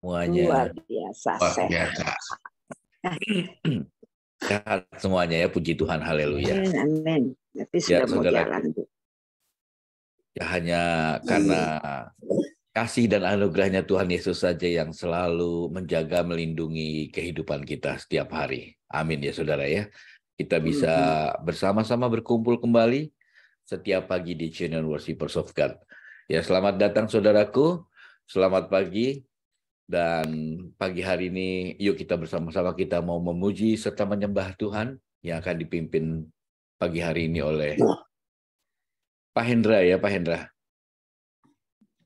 Luar Semuanya biasa Luar sehat. biasa. sehat semuanya ya, puji Tuhan, haleluya. Amin, amin. Tapi Ya sudah mau saudara, jalan, Bu. ya hanya karena kasih dan anugerahnya Tuhan Yesus saja yang selalu menjaga, melindungi kehidupan kita setiap hari. Amin ya saudara ya. Kita bisa bersama-sama berkumpul kembali setiap pagi di channel Worshipers of God. Ya, selamat datang saudaraku, selamat pagi. Dan pagi hari ini yuk kita bersama-sama kita mau memuji serta menyembah Tuhan yang akan dipimpin pagi hari ini oleh Pak Hendra ya, Pak Hendra.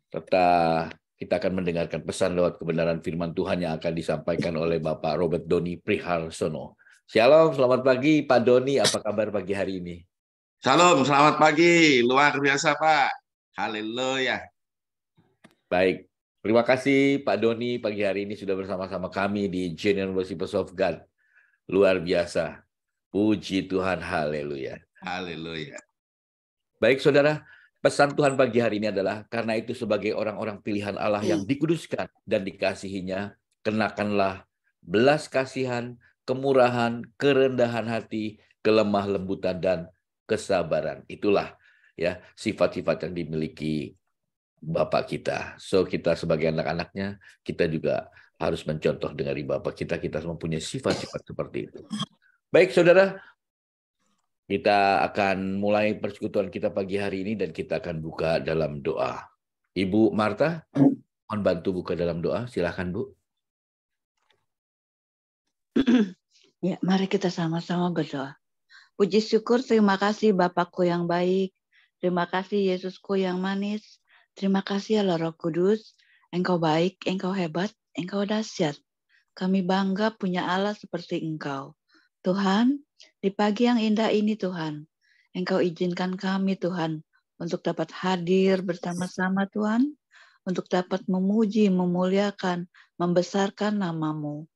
Serta kita akan mendengarkan pesan lewat kebenaran firman Tuhan yang akan disampaikan oleh Bapak Robert Doni Priharsono. Shalom, selamat pagi Pak Doni, apa kabar pagi hari ini? Shalom, selamat pagi. Luar biasa, Pak. Haleluya. Baik, terima kasih Pak Doni pagi hari ini sudah bersama-sama kami di Channel Worshipers of God. Luar biasa. Puji Tuhan, haleluya. Haleluya. Baik saudara, pesan Tuhan pagi hari ini adalah karena itu sebagai orang-orang pilihan Allah yang dikuduskan dan dikasihinya, kenakanlah belas kasihan, kemurahan, kerendahan hati, kelemah lembutan dan kesabaran. Itulah ya sifat-sifat yang dimiliki Bapak kita. So kita sebagai anak-anaknya, kita juga harus mencontoh dari Bapak kita. Kita mempunyai sifat-sifat seperti itu. Baik saudara, kita akan mulai persekutuan kita pagi hari ini dan kita akan buka dalam doa. Ibu Marta, mohon bantu buka dalam doa. Silakan Bu. Ya, mari kita sama-sama berdoa. Puji syukur, terima kasih Bapakku yang baik. Terima kasih Yesusku yang manis. Terima kasih Allah Roh Kudus. Engkau baik, Engkau hebat, Engkau dahsyat. Kami bangga punya Allah seperti Engkau. Tuhan, di pagi yang indah ini Tuhan, Engkau izinkan kami Tuhan untuk dapat hadir bersama-sama Tuhan, untuk dapat memuji, memuliakan, membesarkan nama-Mu.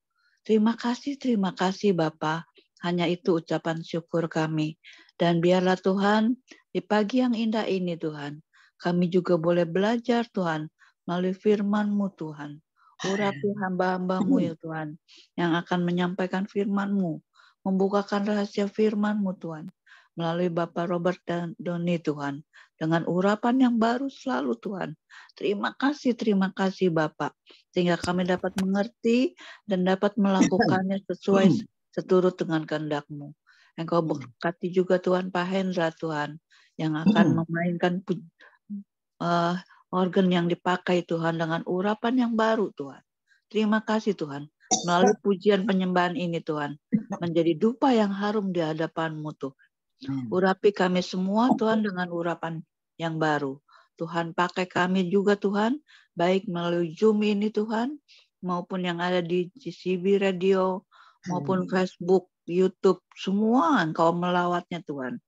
Terima kasih Bapa. Hanya itu ucapan syukur kami. Dan biarlah Tuhan, di pagi yang indah ini Tuhan, kami juga boleh belajar Tuhan, melalui firman-Mu Tuhan. Urapi hamba-hamba-Mu ya Tuhan, yang akan menyampaikan firman-Mu, membukakan rahasia firman-Mu Tuhan, melalui Bapak Robert dan Doni Tuhan, dengan urapan yang baru selalu Tuhan. Terima kasih Bapak, sehingga kami dapat mengerti dan dapat melakukannya sesuai seturut dengan kehendak-Mu. Engkau berkati juga Tuhan Pak Hendra Tuhan, yang akan memainkan organ yang dipakai Tuhan dengan urapan yang baru Tuhan. Terima kasih Tuhan. Melalui pujian penyembahan ini Tuhan, menjadi dupa yang harum di hadapan-Mu Tuhan. Urapi kami semua Tuhan dengan urapan yang baru. Tuhan pakai kami juga Tuhan, baik melalui Zoom ini Tuhan, maupun yang ada di GCB Radio, maupun Facebook, YouTube, semua Engkau melawatnya Tuhan.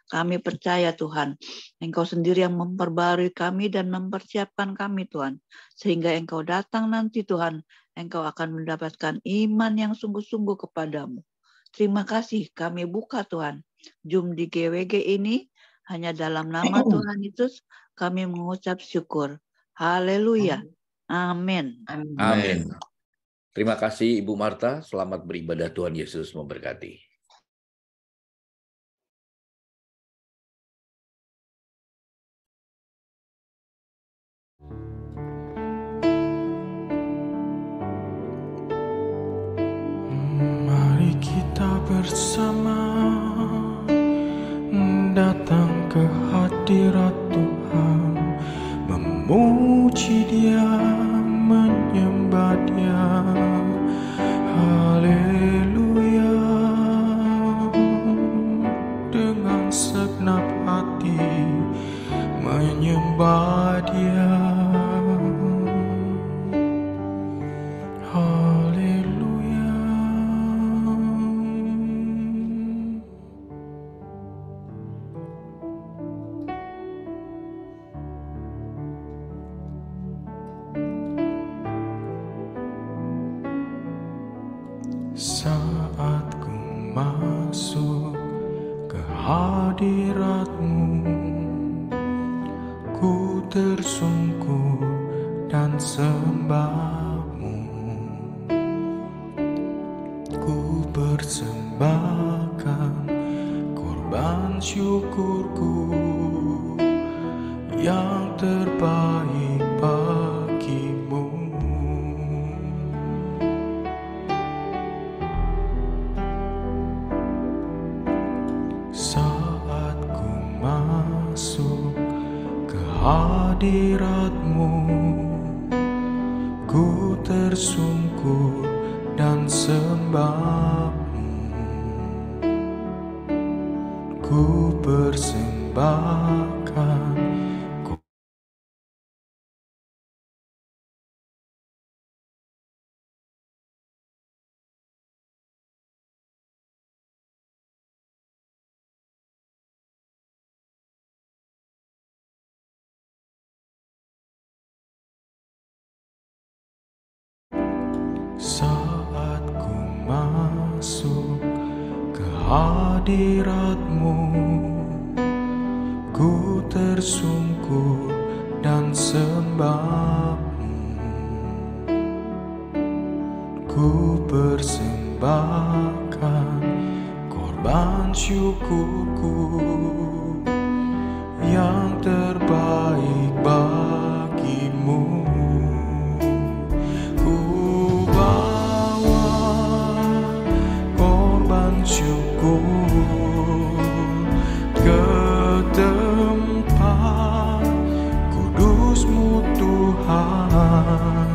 Kami percaya Tuhan, Engkau sendiri yang memperbarui kami dan mempersiapkan kami Tuhan. Sehingga Engkau datang nanti Tuhan, Engkau akan mendapatkan iman yang sungguh-sungguh kepadamu. Terima kasih kami buka Tuhan. Zoom di GWG ini hanya dalam nama Tuhan Yesus kami mengucap syukur. Haleluya. Amin. Amin. Terima kasih Ibu Marta. Selamat beribadah, Tuhan Yesus memberkati. Mari kita bersama datang ke hadirat Tuhan, memuji Dia, menyembah Dia. Haleluya. Dengan segenap hati menyembah Dia. Haleluya. Saat ku masuk ke hadirat-Mu, ku tersungkur dan sembah-Mu. persembahkan korban syukurku yang terbaik bagimu. Saat ku masuk ke hadirat-Mu, ku tersungkur dan sembah-Mu. Ku persembahkan saat ku masuk ke hadirat-Mu, ku tersungkur dan sembah-Mu. Ku persembahkan korban syukurku yang terbaik bagimu. Ku bawa korban syukur ke tempat kudus-Mu Tuhan.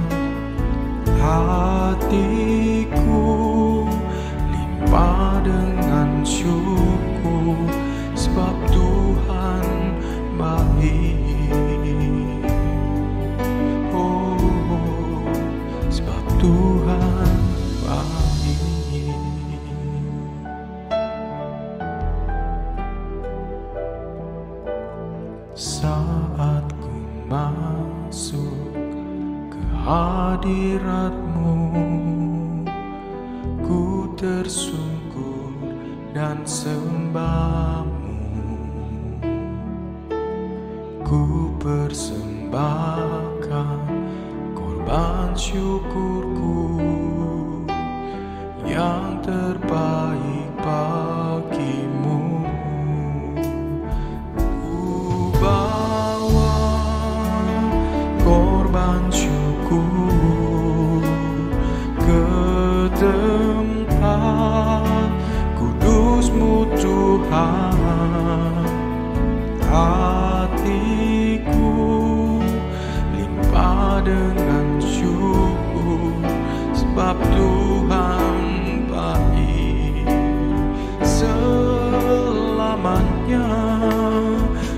Hatiku limpah dengan syukur, sebab Tuhan baik. Oh, sebab Tuhan baik. Saat ku masuk ke hadirat-Mu, ku tersungkur dan sembah-Mu. Ku persembahkan korban syukurku yang terbaik bagimu. Ku bawa korban syukur ke tempat kudus-Mu Tuhan. Hatiku limpah dengan syukur, sebab Tuhan baik selamanya.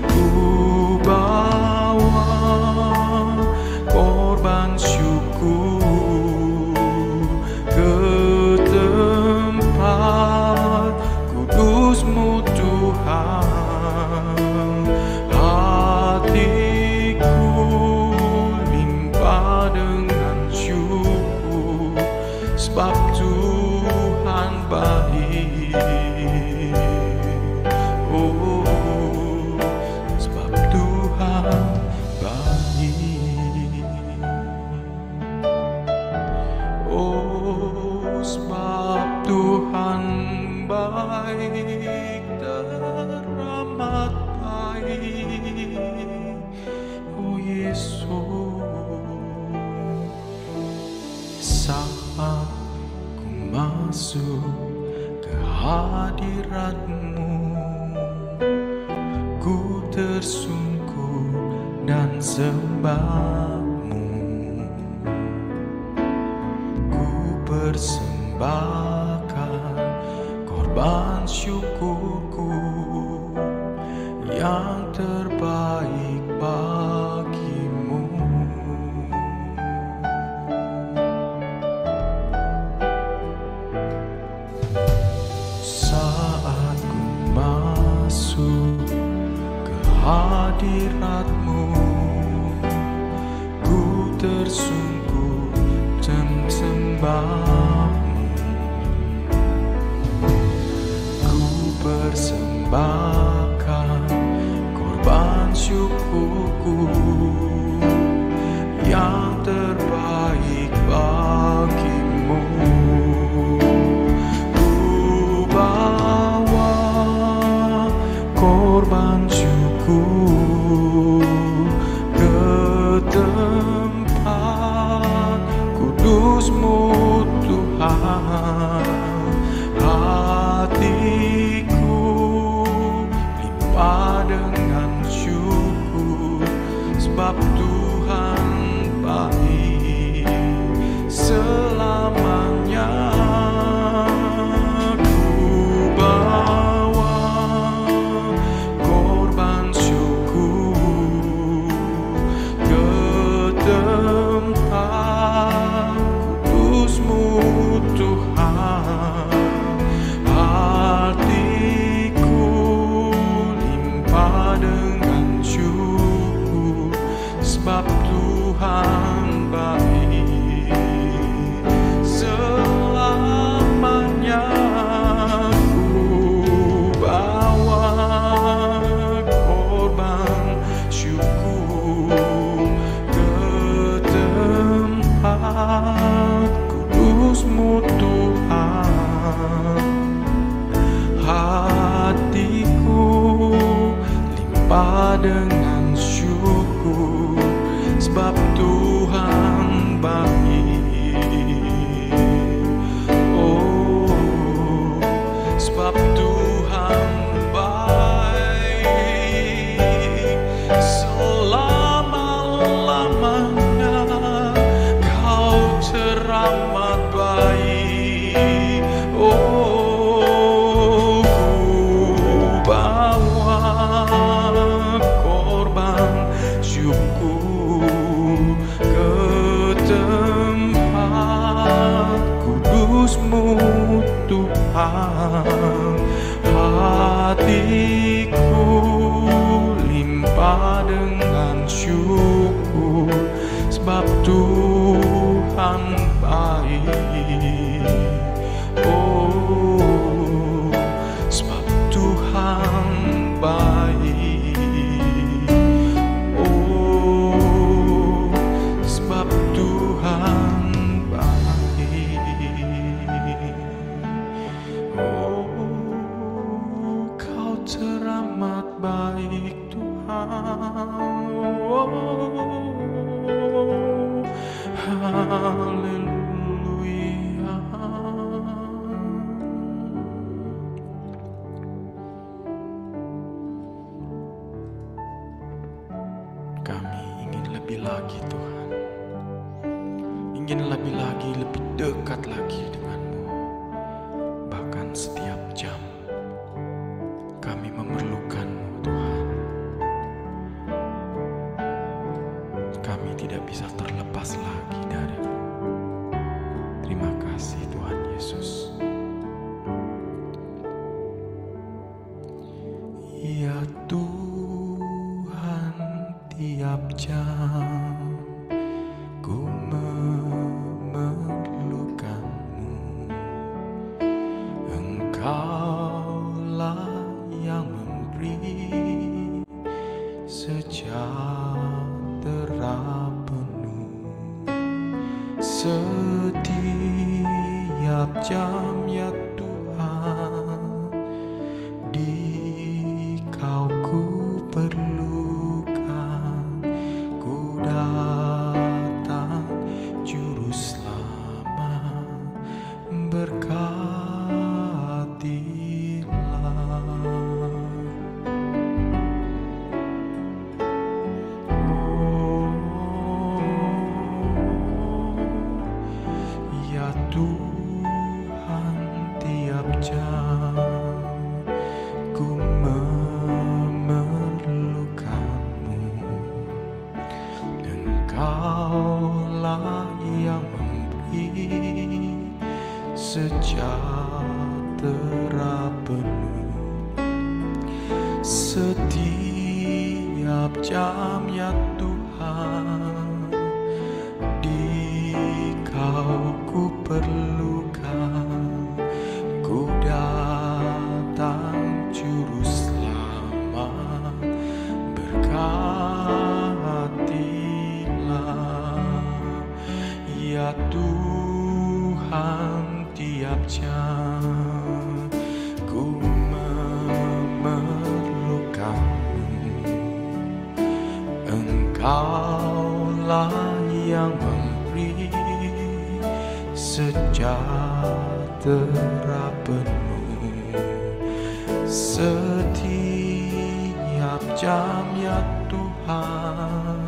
Ku bawa korban syukur ke tempat kudus-Mu Tuhan. Hatiku limpah dengan syukur, sebab Tuhan baik. Oh, sebab Tuhan baik. Oh, sebab Tuhan baik, teramat baik. Oh Yesus, saat ku masuk ke hadirat-Mu, ku tersungkur dan sembah-Mu. Ku persembahkan korban syukurku yang terbaik bagimu. Saat ku masuk ke hadirat-Mu, ku tersungkur dan sembah-Mu. Ku persembahkan korban syukurku yang terbaik bagimu. Ku Kudus-Mu Tuhan. Hatiku limpah dengan syukur, sebab Tuhan baik selamanya. Ku bawa korban syukur ke tempat kudus-Mu Tuhan. Hatiku limpah dengan syukur, sebab Tuhan baik selamanya. Ku bawa korban syukur ke tempat kudus-Mu Tuhan. Hatiku limpah dengan syukur, sebab Tuhan baik. Oh, sebab Tuhan baik selama-lamanya. Kau teramat baik. Oh, ku bawa korban syukur ke tempat kudus-Mu Tuhan. Hatiku limpah dengan syukur, sebab Tuhan baik. Oh, sebab Tuhan baik. Oh, sebab Tuhan baik. Oh, Kau teramat baik Tuhan. Oh, haleluya. Kami ingin lebih lagi Tuhan, ingin lebih lagi, lebih dekat lagi dengan-Mu. Bahkan setiap jam kami memerlukan-Mu Tuhan. Kami tidak bisa terlepas lagi dari-Mu. Terima kasih Tuhan Yesus. Ya Tuhan, tiap jam ku memerlukan-Mu. Engkaulah yang memberi sejahtera penuh. Setiap jam ya Tuhan, di Kau ku perlukan. Ku datang Juru Selamat, berkatilah. Oh, ya Tuhan, tiap jam ku memerlukan-Mu. Engkaulah yang memberi sejahtera penuh. Setiap jam ya Tuhan, di Kau ku perlukan. Ku datang Juru Selamat, berkatilah. Ya Tuhan, tiap jam ku memerlukan-Mu. Engkaulah yang memberi sejahtera penuh setiap jam ya Tuhan.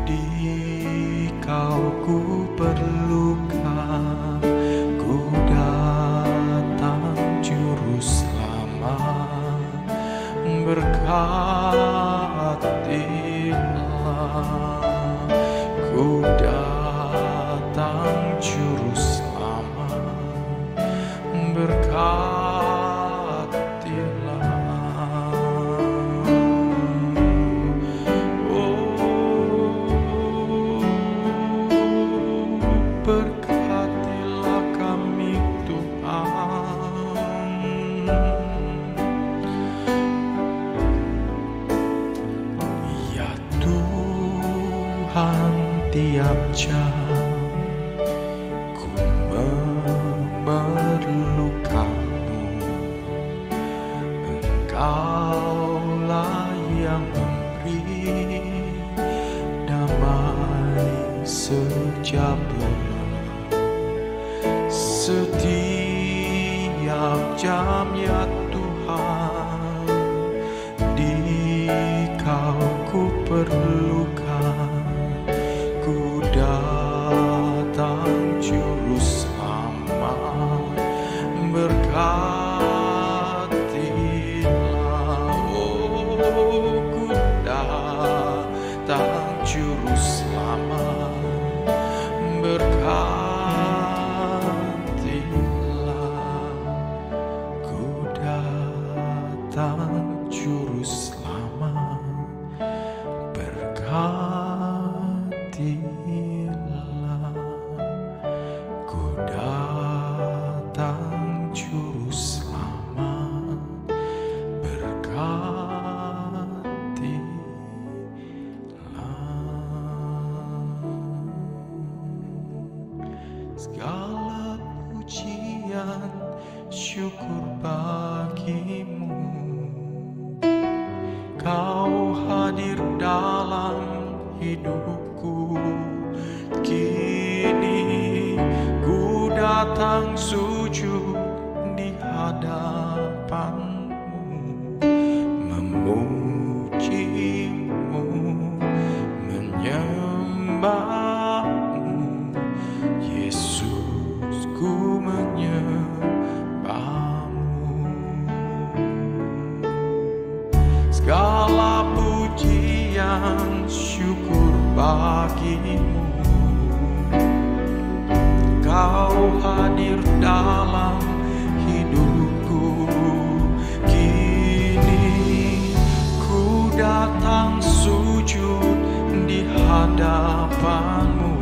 Di Kau ku perlukan, ku datang Juru Selamat, berkatilah. Ku datang Juru Selamat, berkatilah. Berkatilah kami Tuhan. Ya Tuhan, tiap jam ku memerlukan-Mu. Engkaulah yang memberi damai sejahtera. Setiap jam ya Tuhan, di Kau ku perlukan, ku datang Juru Selamat, berkatilah. Oh, ku datang Juru Selamat, berkatilah. Ku datang Juru Selamat, berkatilah. Ku datang Juru Selamat, segala pujian syukur bagi-Mu. Kau hadir dalam hidupku, kini ku datang sujud di hadapan-Mu, memuji-Mu, menyembah-Mu. Yesus, ku menyembah-Mu. Segala pujian syukur bagi-Mu. Kau hadir dalam hidupku, kini ku datang sujud di hadapan-Mu,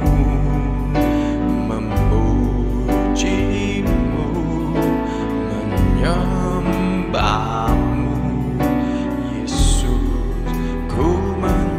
memuji-Mu, menyembah-Mu. Yesus, ku menyembah-Mu.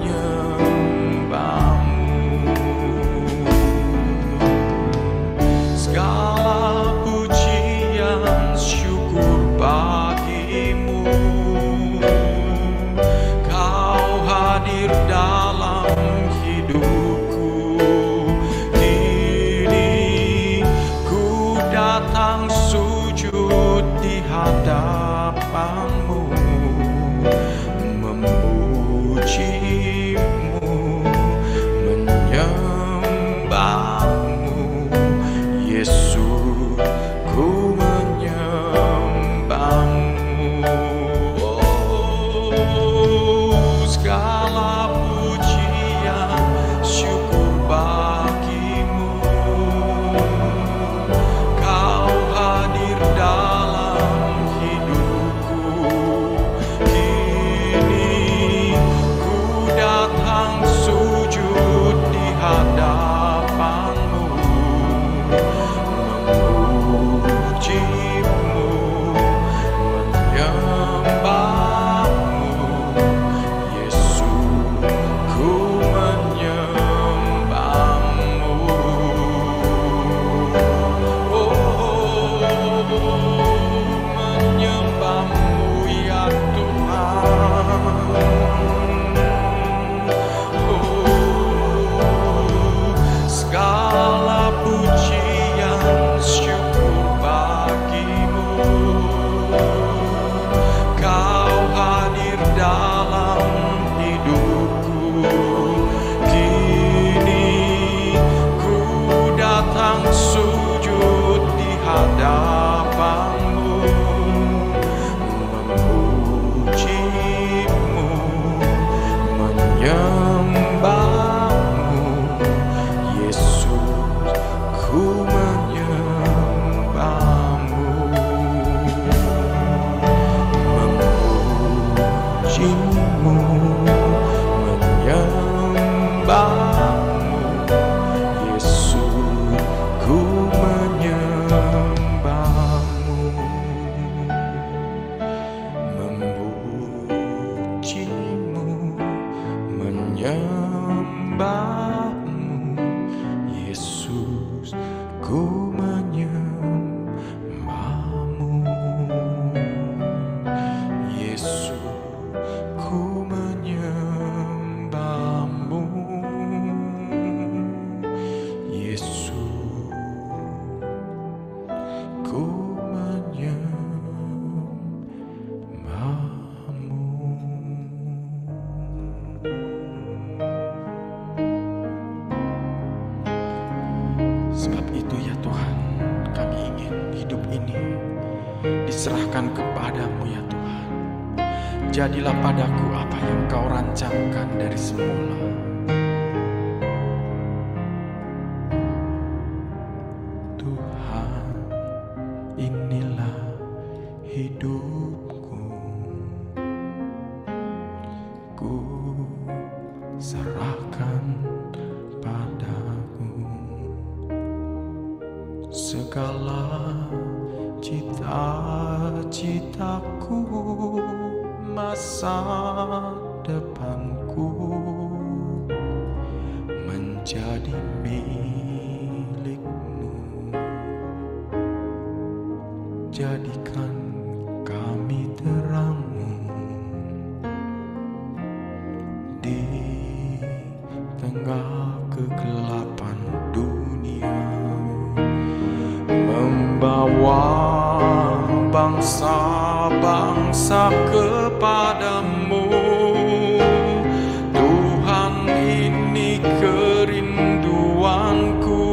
datang sujud di hadapanmu, memujimu, menyembahmu, Yesus, ku menyembahmu, memujimu, menyembahmu, Yesus, ku menyembahmu, memujimu, menyembahmu, Yesus, ku menyembahmu, Yesus, ku menyembahmu, Yesus, ku menyembahmu. Sebab itu ya Tuhan, kami ingin hidup ini diserahkan kepadamu ya Tuhan. Jadilah padaku apa yang Kau rancangkan dari semula. Tuhan, inilah hidupku, ku serahkan padamu. Segala cita-citaku, masa depanku menjadi milikmu. Jadikan kami terangmu di tengah kegelapan dunia, membawa bangsa-bangsa kepadamu. Tuhan, ini kerinduanku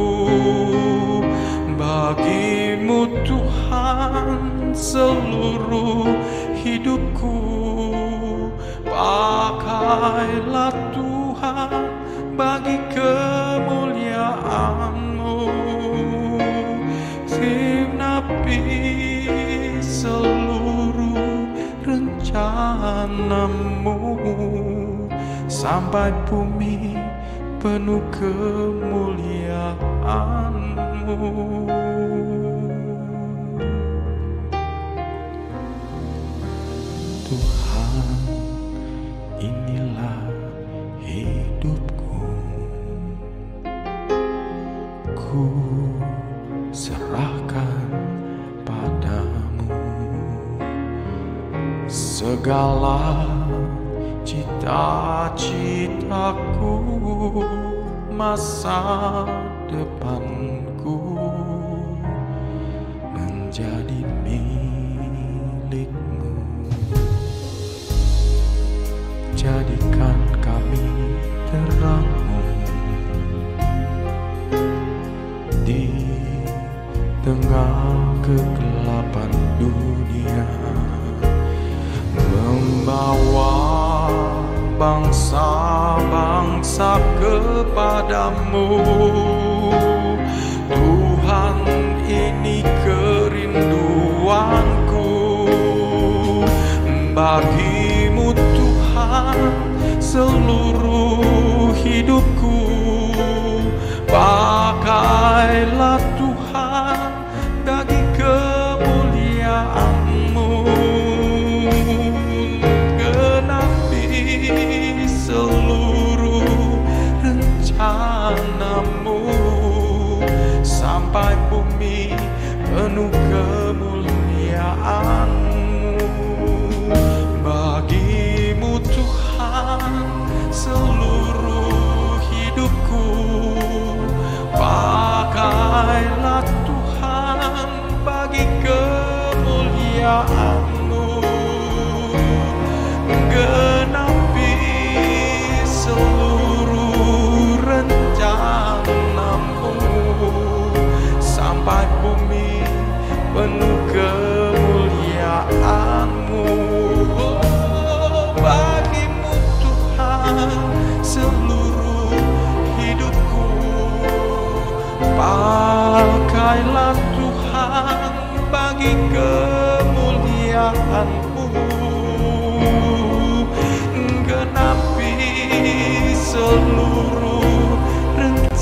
bagimu Tuhan, seluruh hidupku. Pakailah Tuhan bagi kemuliaan-Mu, genapi seluruh rencana-Mu, sampai bumi penuh kemuliaan-Mu. Tuhan, inilah hidupku, ku serahkan padamu. Segala cita-citaku, masa depanku menjadi milikmu. Jadikan kami terangmu di tengah kegelapan dunia, membawa bangsa-bangsa kepadamu. Tuhan, ini kerinduanku bagimu Tuhan, seluruh hidupku. Pakailah Tuhan bagi kemuliaan-Mu, genapi seluruh rencana-Mu, sampai bumi penuh kemuliaan-Mu. Bagimu Tuhan, seluruh hidupku. Pakailah Tuhan bagi kemuliaan-Mu, genapi seluruh rencana-Mu,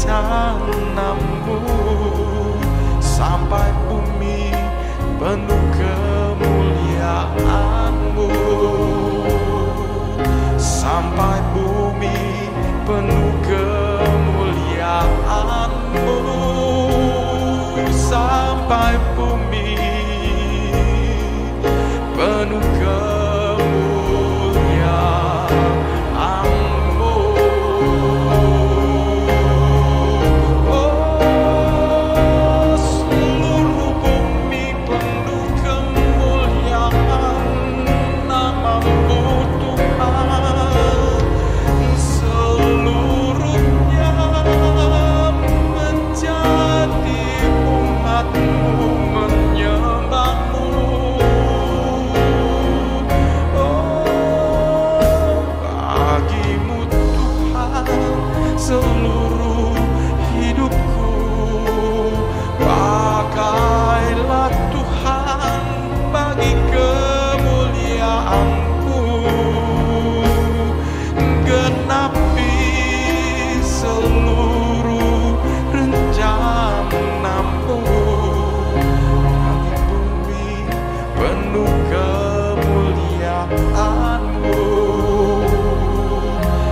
rencanamu, sampai bumi penuh kemuliaanmu, sampai bumi penuh kemuliaanmu, sampai bumi penuh kemuliaanmu. Oh, seluruh bumi penuh kemuliaan nama-Mu Tuhan, seluruhnya menjadi umat-Mu menyembah-Mu. Bagimu Tuhan seluruh hidupku, pakailah Tuhan bagi kemuliaan-Mu, genapi seluruh rencana-Mu, bagi bumi penuh kemuliaan-Mu,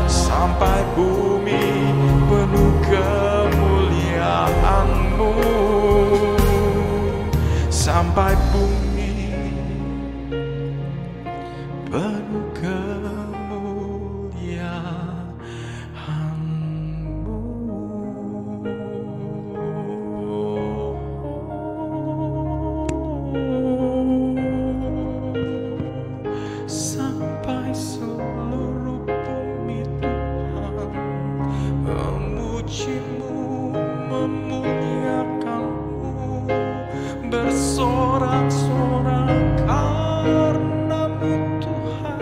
sampai bumi penuh kemuliaan-Mu, sampai bumi penuh kemuliaan-Mu. Sampai seluruh bumi Tuhan memuji-Mu, memuliakan-Mu, bersorak-sorak karena-Mu Tuhan.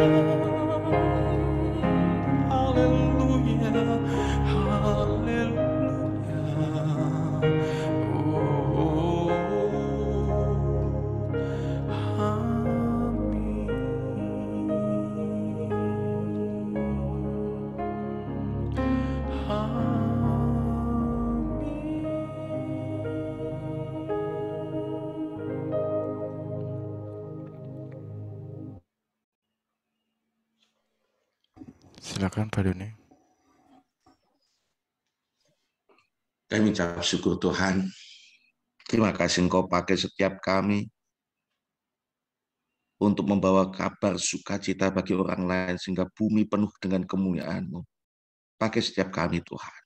Haleluya, haleluya. Oh, amin. Silakan Pak Doni. Kami ucap syukur Tuhan. Terima kasih Engkau pakai setiap kami untuk membawa kabar sukacita bagi orang lain sehingga bumi penuh dengan kemuliaan-Mu. Pakai setiap kami Tuhan.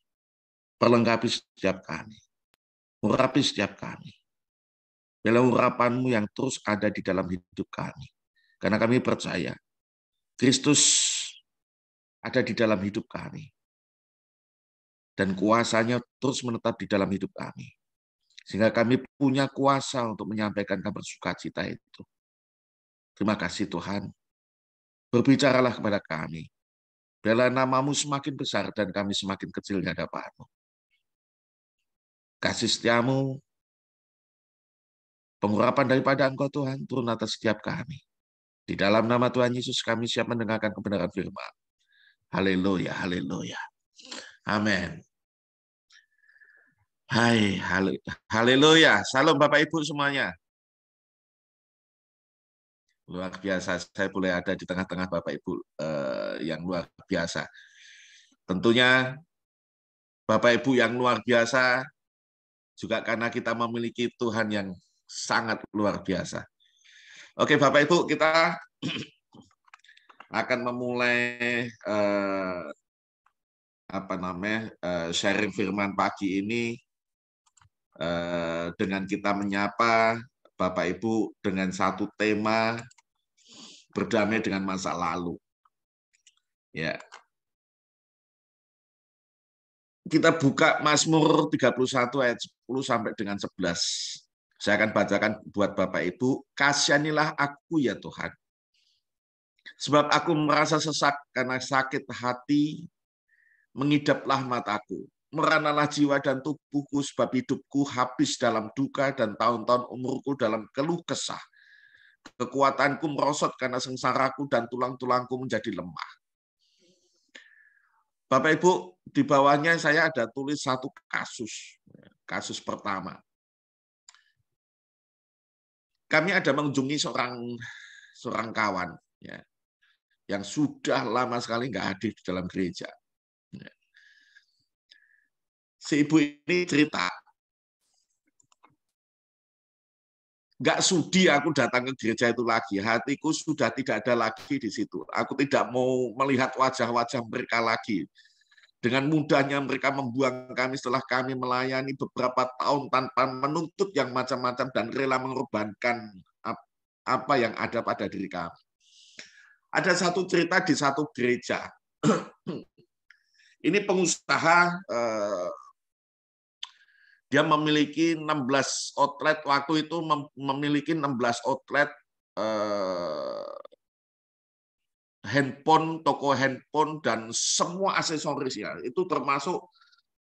Perlengkapi setiap kami. Urapi setiap kami. Biarlah urapan-Mu yang terus ada di dalam hidup kami. Karena kami percaya Kristus ada di dalam hidup kami. Dan kuasanya terus menetap di dalam hidup kami. Sehingga kami punya kuasa untuk menyampaikan kabar sukacita itu. Terima kasih Tuhan. Berbicaralah kepada kami. Biarlah nama-Mu semakin besar dan kami semakin kecil di hadapan-Mu. Kasih setia-Mu, pengurapan daripada Engkau Tuhan, turun atas setiap kami. Di dalam nama Tuhan Yesus kami siap mendengarkan kebenaran firman. Haleluya, haleluya. Amin. Hai, haleluya. Salam Bapak Ibu semuanya. Luar biasa, saya boleh ada di tengah-tengah Bapak Ibu yang luar biasa. Tentunya Bapak Ibu yang luar biasa juga karena kita memiliki Tuhan yang sangat luar biasa. Oke Bapak Ibu, kita akan memulai sharing firman pagi ini dengan kita menyapa Bapak Ibu dengan satu tema berdamai dengan masa lalu. Ya. Kita buka Mazmur 31 ayat 10 sampai dengan 11. Saya akan bacakan buat Bapak Ibu. Kasihanilah aku ya Tuhan. Sebab aku merasa sesak karena sakit hati, mengidaplah mataku. Meranalah jiwa dan tubuhku sebab hidupku habis dalam duka dan tahun-tahun umurku dalam keluh kesah. Kekuatanku merosot karena sengsaraku dan tulang-tulangku menjadi lemah. Bapak Ibu, di bawahnya saya ada tulis satu kasus. Kasus pertama. Kami ada mengunjungi seorang kawan ya, yang sudah lama sekali nggak hadir di dalam gereja. Ya. Si ibu ini cerita, nggak sudi aku datang ke gereja itu lagi. Hatiku sudah tidak ada lagi di situ. Aku tidak mau melihat wajah-wajah mereka lagi. Dengan mudahnya mereka membuang kami setelah kami melayani beberapa tahun tanpa menuntut yang macam-macam dan rela mengorbankan apa yang ada pada diri kami. Ada satu cerita di satu gereja. Ini pengusaha, dia memiliki 16 outlet, waktu itu memiliki 16 outlet handphone, toko handphone, dan semua aksesorisnya. Itu termasuk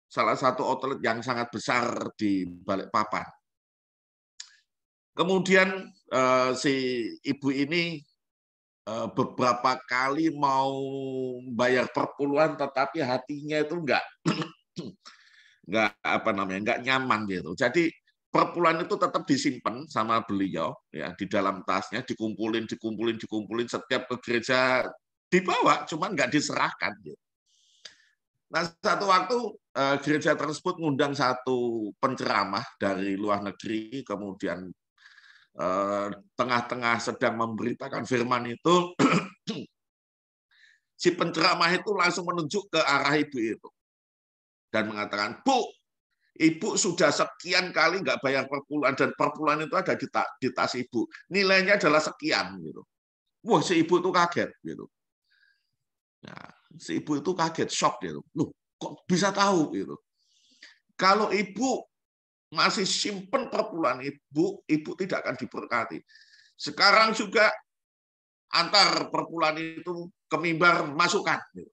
salah satu outlet yang sangat besar di Balikpapan. Kemudian si ibu ini beberapa kali mau bayar perpuluhan, tetapi hatinya itu nggak nyaman gitu. Jadi perpuluhan itu tetap disimpan sama beliau ya di dalam tasnya, dikumpulin setiap ke gereja dibawa, cuman nggak diserahkan gitu. Nah, satu waktu gereja tersebut ngundang satu penceramah dari luar negeri, kemudian tengah-tengah sedang memberitakan firman itu si penceramah itu langsung menunjuk ke arah ibu itu dan mengatakan, "Bu, Ibu sudah sekian kali nggak bayar perpuluhan, dan perpuluhan itu ada di tas Ibu. Nilainya adalah sekian." Gitu. Wah, si ibu itu kaget. Gitu. Nah, si ibu itu kaget, shock. Gitu. Loh, kok bisa tahu? Gitu. Kalau Ibu masih simpen perpuluhan Ibu tidak akan diberkati. Sekarang juga antar perpuluhan itu ke mimbar, masukkan. Gitu.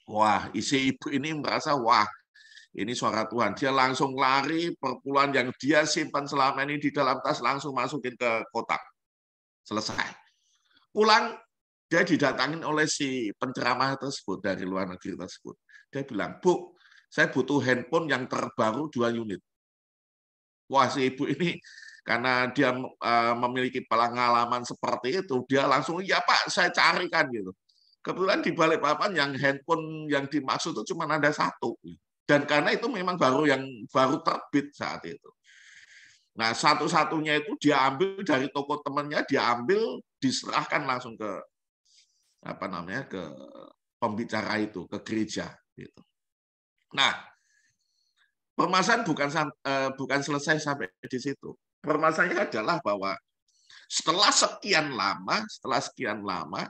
Wah, isi ibu ini merasa, wah, ini suara Tuhan. Dia langsung lari, perpuluhan yang dia simpan selama ini di dalam tas langsung masukin ke kotak. Selesai. Pulang, dia didatangin oleh si penceramah tersebut dari luar negeri tersebut. Dia bilang, "Bu, saya butuh handphone yang terbaru 2 unit. Wah, si ibu ini karena dia memiliki pengalaman seperti itu, dia langsung, "Ya Pak, saya carikan." Gitu. Kebetulan di Balikpapan yang handphone yang dimaksud itu cuma ada 1. Dan karena itu memang baru terbit saat itu. Nah, satu-satunya itu dia ambil dari toko temannya, dia ambil, diserahkan langsung ke ke pembicara itu, ke gereja gitu. Nah, permasalahan bukan selesai sampai di situ. Permasalahannya adalah bahwa setelah sekian lama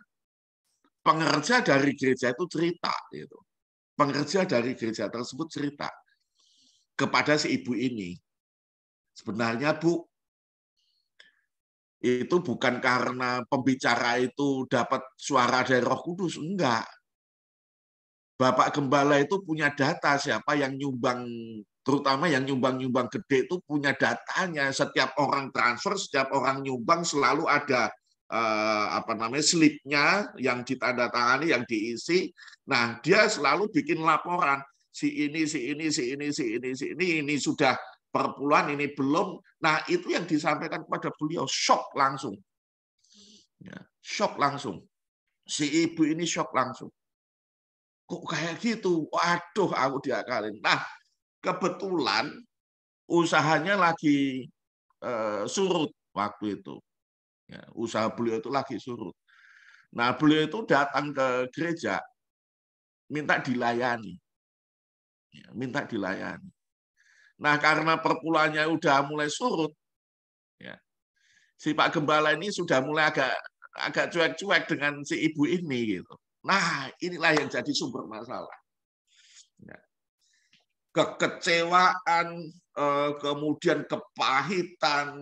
pengerja dari gereja itu cerita gitu. Pengerja dari gereja tersebut cerita kepada si ibu ini, "Sebenarnya Bu, itu bukan karena pembicara itu dapat suara dari Roh Kudus, enggak. Bapak Gembala itu punya data siapa yang nyumbang, terutama yang nyumbang gede itu punya datanya. Setiap orang transfer, setiap orang nyumbang selalu ada slipnya yang ditandatangani, yang diisi. Nah, dia selalu bikin laporan, ini sudah perpuluhan, ini belum." Nah, itu yang disampaikan kepada beliau, shock langsung. Ya, shock langsung. Si ibu ini shock langsung. Kok kayak gitu? Waduh, aku diakalin. Nah, kebetulan usahanya lagi surut waktu itu. Ya, usaha beliau itu lagi surut. Nah, beliau itu datang ke gereja, minta dilayani. Ya, minta dilayani. Nah, karena perpuluhannya udah mulai surut, ya, si Pak Gembala ini sudah mulai agak cuek-cuek dengan si ibu ini gitu. Nah, inilah yang jadi sumber masalah. Ya. Kekecewaan, kemudian kepahitan,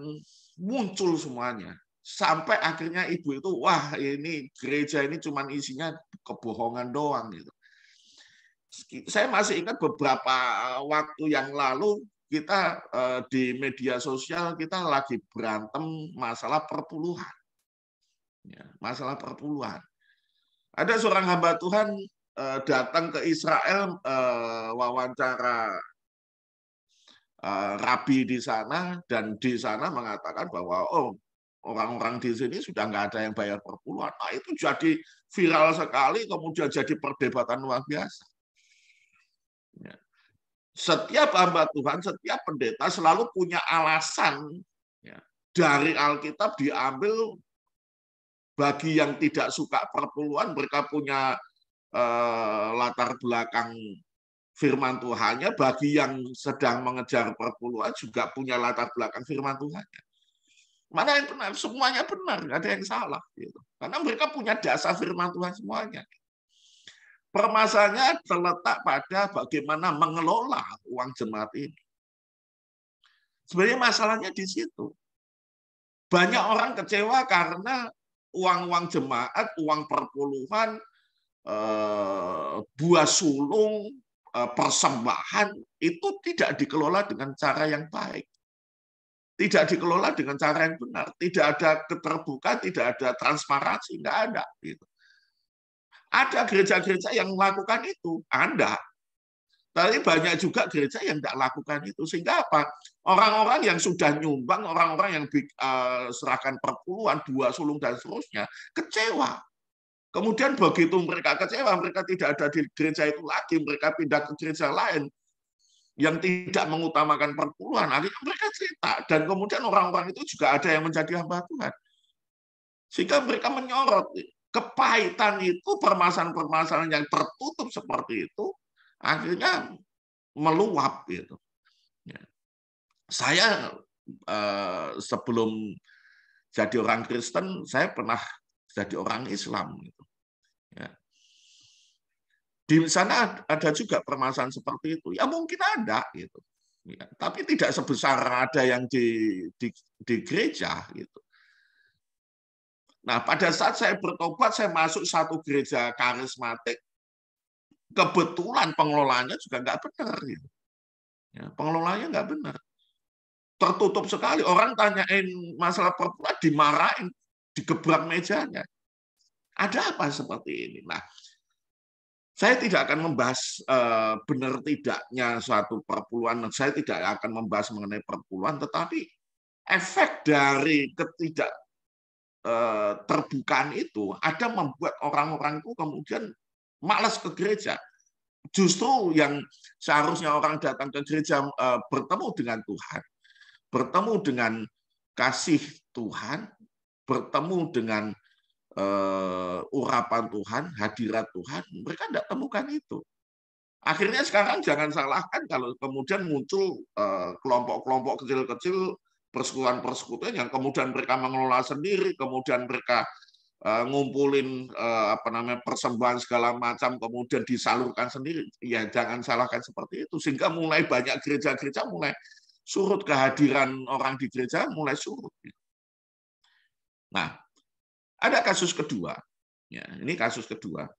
muncul semuanya. Sampai akhirnya ibu itu, wah, ini gereja ini cuma isinya kebohongan doang gitu. Saya masih ingat beberapa waktu yang lalu kita di media sosial kita lagi berantem masalah perpuluhan. Ya, masalah perpuluhan. Ada seorang hamba Tuhan datang ke Israel wawancara rabi di sana, dan di sana mengatakan bahwa orang-orang di sini sudah nggak ada yang bayar perpuluhan. Nah, itu jadi viral sekali, kemudian jadi perdebatan luar biasa. Ya. Setiap hamba Tuhan, setiap pendeta selalu punya alasan, ya, dari Alkitab diambil. Bagi yang tidak suka perpuluhan, mereka punya latar belakang firman Tuhannya. Bagi yang sedang mengejar perpuluhan juga punya latar belakang firman Tuhannya. Mana yang benar? Semuanya benar, nggak ada yang salah. Gitu. Karena mereka punya dasar firman Tuhan semuanya. Permasalahannya terletak pada bagaimana mengelola uang jemaat ini. Sebenarnya masalahnya di situ. Banyak orang kecewa karena uang-uang jemaat, uang perpuluhan, buah sulung, persembahan itu tidak dikelola dengan cara yang baik. Tidak dikelola dengan cara yang benar. Tidak ada keterbukaan, tidak ada transparansi, nggak ada. Gitu. Ada gereja-gereja yang melakukan itu, ada. Tapi banyak juga gereja yang tidak lakukan itu. Sehingga apa? Orang-orang yang sudah nyumbang, orang-orang yang serahkan perpuluhan, buah sulung, dan seterusnya, kecewa. Kemudian begitu mereka kecewa, mereka tidak ada di gereja itu lagi, mereka pindah ke gereja lain yang tidak mengutamakan perpuluhan. Akhirnya mereka cerita. Dan kemudian orang-orang itu juga ada yang menjadi hamba Tuhan. Sehingga mereka menyorot. Kepahitan itu, permasalahan-permasalahan yang tertutup seperti itu, akhirnya meluap gitu. Ya. Saya sebelum jadi orang Kristen, saya pernah jadi orang Islam. Gitu. Ya. Di sana ada juga permasalahan seperti itu. Ya mungkin ada gitu. Ya, tapi tidak sebesar ada yang di gereja gitu. Nah, pada saat saya bertobat, saya masuk satu gereja karismatik. Kebetulan pengelolaannya juga nggak benar. Gitu. Ya, pengelolaannya nggak benar. Tertutup sekali. Orang tanyain masalah perpuluhan, dimarahin, digebrak mejanya. Ada apa seperti ini? Nah, saya tidak akan membahas benar tidaknya suatu perpuluhan. Saya tidak akan membahas mengenai perpuluhan, tetapi efek dari ketidak terbukaan itu ada membuat orang-orang itu kemudian malas ke gereja. Justru yang seharusnya orang datang ke gereja bertemu dengan Tuhan, bertemu dengan kasih Tuhan, bertemu dengan urapan Tuhan, hadirat Tuhan, mereka tidak temukan itu. Akhirnya sekarang jangan salahkan kalau kemudian muncul kelompok-kelompok kecil-kecil, persekutuan-persekutuan yang kemudian mereka mengelola sendiri, kemudian mereka ngumpulin persembahan segala macam, kemudian disalurkan sendiri. Ya jangan salahkan seperti itu, sehingga mulai banyak gereja-gereja mulai surut, kehadiran orang di gereja mulai surut. Nah, ada kasus kedua. Ya, ini kasus kedua.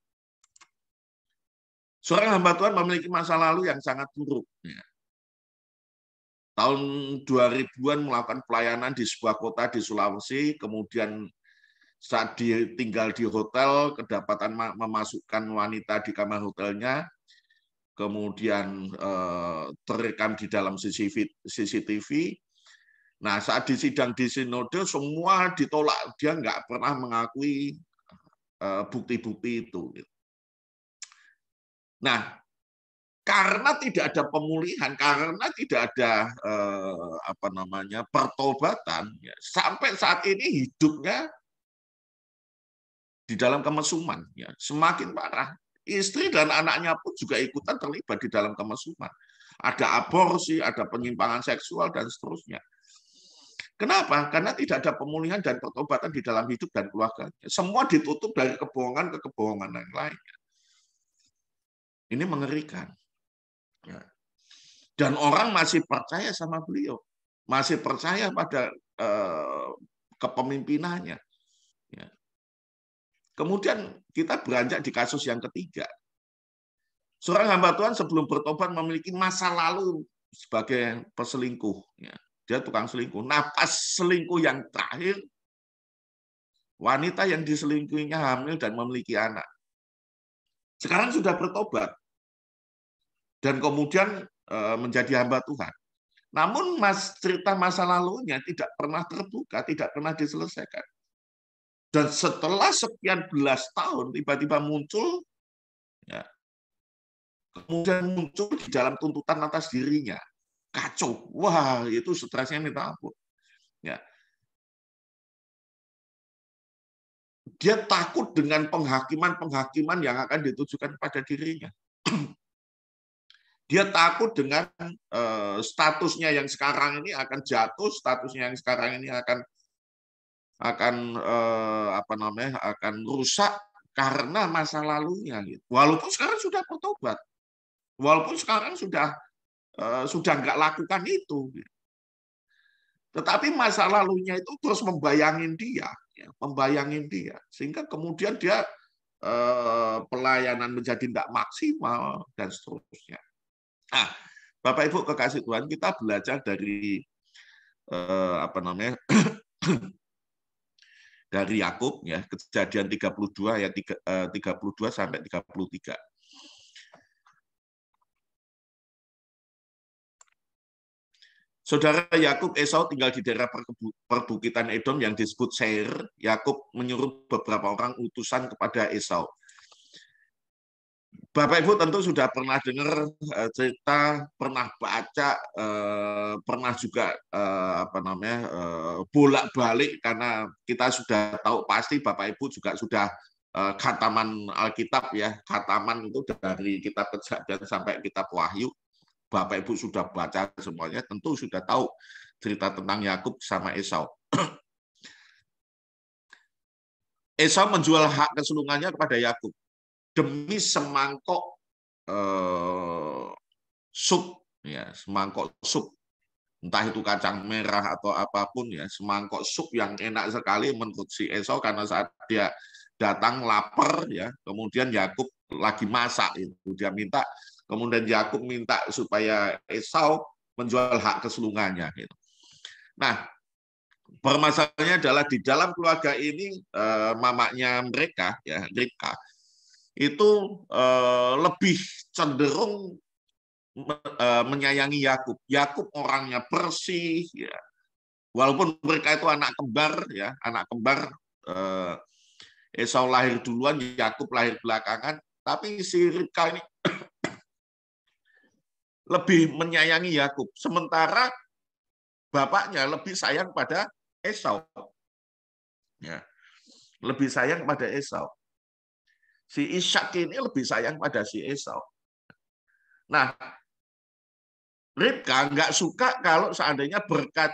Seorang hamba Tuhan memiliki masa lalu yang sangat buruk. Ya. Tahun 2000-an melakukan pelayanan di sebuah kota di Sulawesi, kemudian saat dia tinggal di hotel, kedapatan memasukkan wanita di kamar hotelnya, kemudian terekam di dalam CCTV. Nah, saat di sidang di sinode, semua ditolak. Dia nggak pernah mengakui bukti-bukti itu. Nah, karena tidak ada pemulihan, karena tidak ada pertobatan, ya, sampai saat ini hidupnya di dalam kemesuman, ya, semakin parah. Istri dan anaknya pun juga ikutan terlibat di dalam kemesuman. Ada aborsi, ada penyimpangan seksual, dan seterusnya. Kenapa? Karena tidak ada pemulihan dan pertobatan di dalam hidup dan keluarganya. Semua ditutup dari kebohongan ke kebohongan yang lainnya. Ini mengerikan. Ya. Dan orang masih percaya sama beliau. Masih percaya pada kepemimpinannya. Ya. Kemudian kita beranjak di kasus yang ketiga. Seorang hamba Tuhan sebelum bertobat memiliki masa lalu sebagai peselingkuh. Ya. Dia tukang selingkuh. Nah, pas selingkuh yang terakhir, wanita yang diselingkuhinya hamil dan memiliki anak. Sekarang sudah bertobat dan kemudian menjadi hamba Tuhan. Namun cerita masa lalunya tidak pernah terbuka, tidak pernah diselesaikan. Dan setelah sekian belas tahun tiba-tiba muncul, ya, kemudian muncul di dalam tuntutan atas dirinya. Kacau. Wah, itu stresnya minta ampun. Ya. Dia takut dengan penghakiman-penghakiman yang akan ditujukan pada dirinya. Dia takut dengan statusnya yang sekarang ini akan jatuh, statusnya yang sekarang ini akan akan rusak karena masa lalunya. Gitu. Walaupun sekarang sudah bertobat, walaupun sekarang sudah nggak lakukan itu, gitu. Tetapi masa lalunya itu terus membayangin dia, sehingga kemudian dia pelayanan menjadi tidak maksimal dan seterusnya. Nah, Bapak Ibu kekasih Tuhan, kita belajar dari dari Yakub, ya, Kejadian 32 ayat 32 sampai 33. Saudara Yakub, Esau tinggal di daerah perbukitan Edom yang disebut Seir. Yakub menyuruh beberapa orang utusan kepada Esau. Bapak Ibu tentu sudah pernah dengar cerita, pernah baca, pernah juga bolak-balik, karena kita sudah tahu pasti Bapak Ibu juga sudah khataman Alkitab, ya, khataman itu dari kitab Kejadian sampai kitab Wahyu. Bapak Ibu sudah baca semuanya, tentu sudah tahu cerita tentang Yakub sama Esau. Esau menjual hak kesulungannya kepada Yakub demi semangkok sup, ya, semangkok sup, entah itu kacang merah atau apapun, ya, semangkok sup yang enak sekali menurut si Esau, karena saat dia datang lapar, ya, kemudian Yakub lagi masak, itu dia minta, kemudian Yakub minta supaya Esau menjual hak kesulungannya, gitu. Nah, permasalahannya adalah di dalam keluarga ini mamanya mereka, ya, Ribka, itu lebih cenderung menyayangi Yakub. Yakub orangnya bersih, ya. Walaupun mereka itu anak kembar, ya, anak kembar. Esau lahir duluan, Yakub lahir belakangan, tapi si Ribka ini lebih menyayangi Yakub, sementara bapaknya lebih sayang pada Esau, ya, lebih sayang pada Esau. Si Ishak ini lebih sayang pada si Esau. Nah, Ribka nggak suka kalau seandainya berkat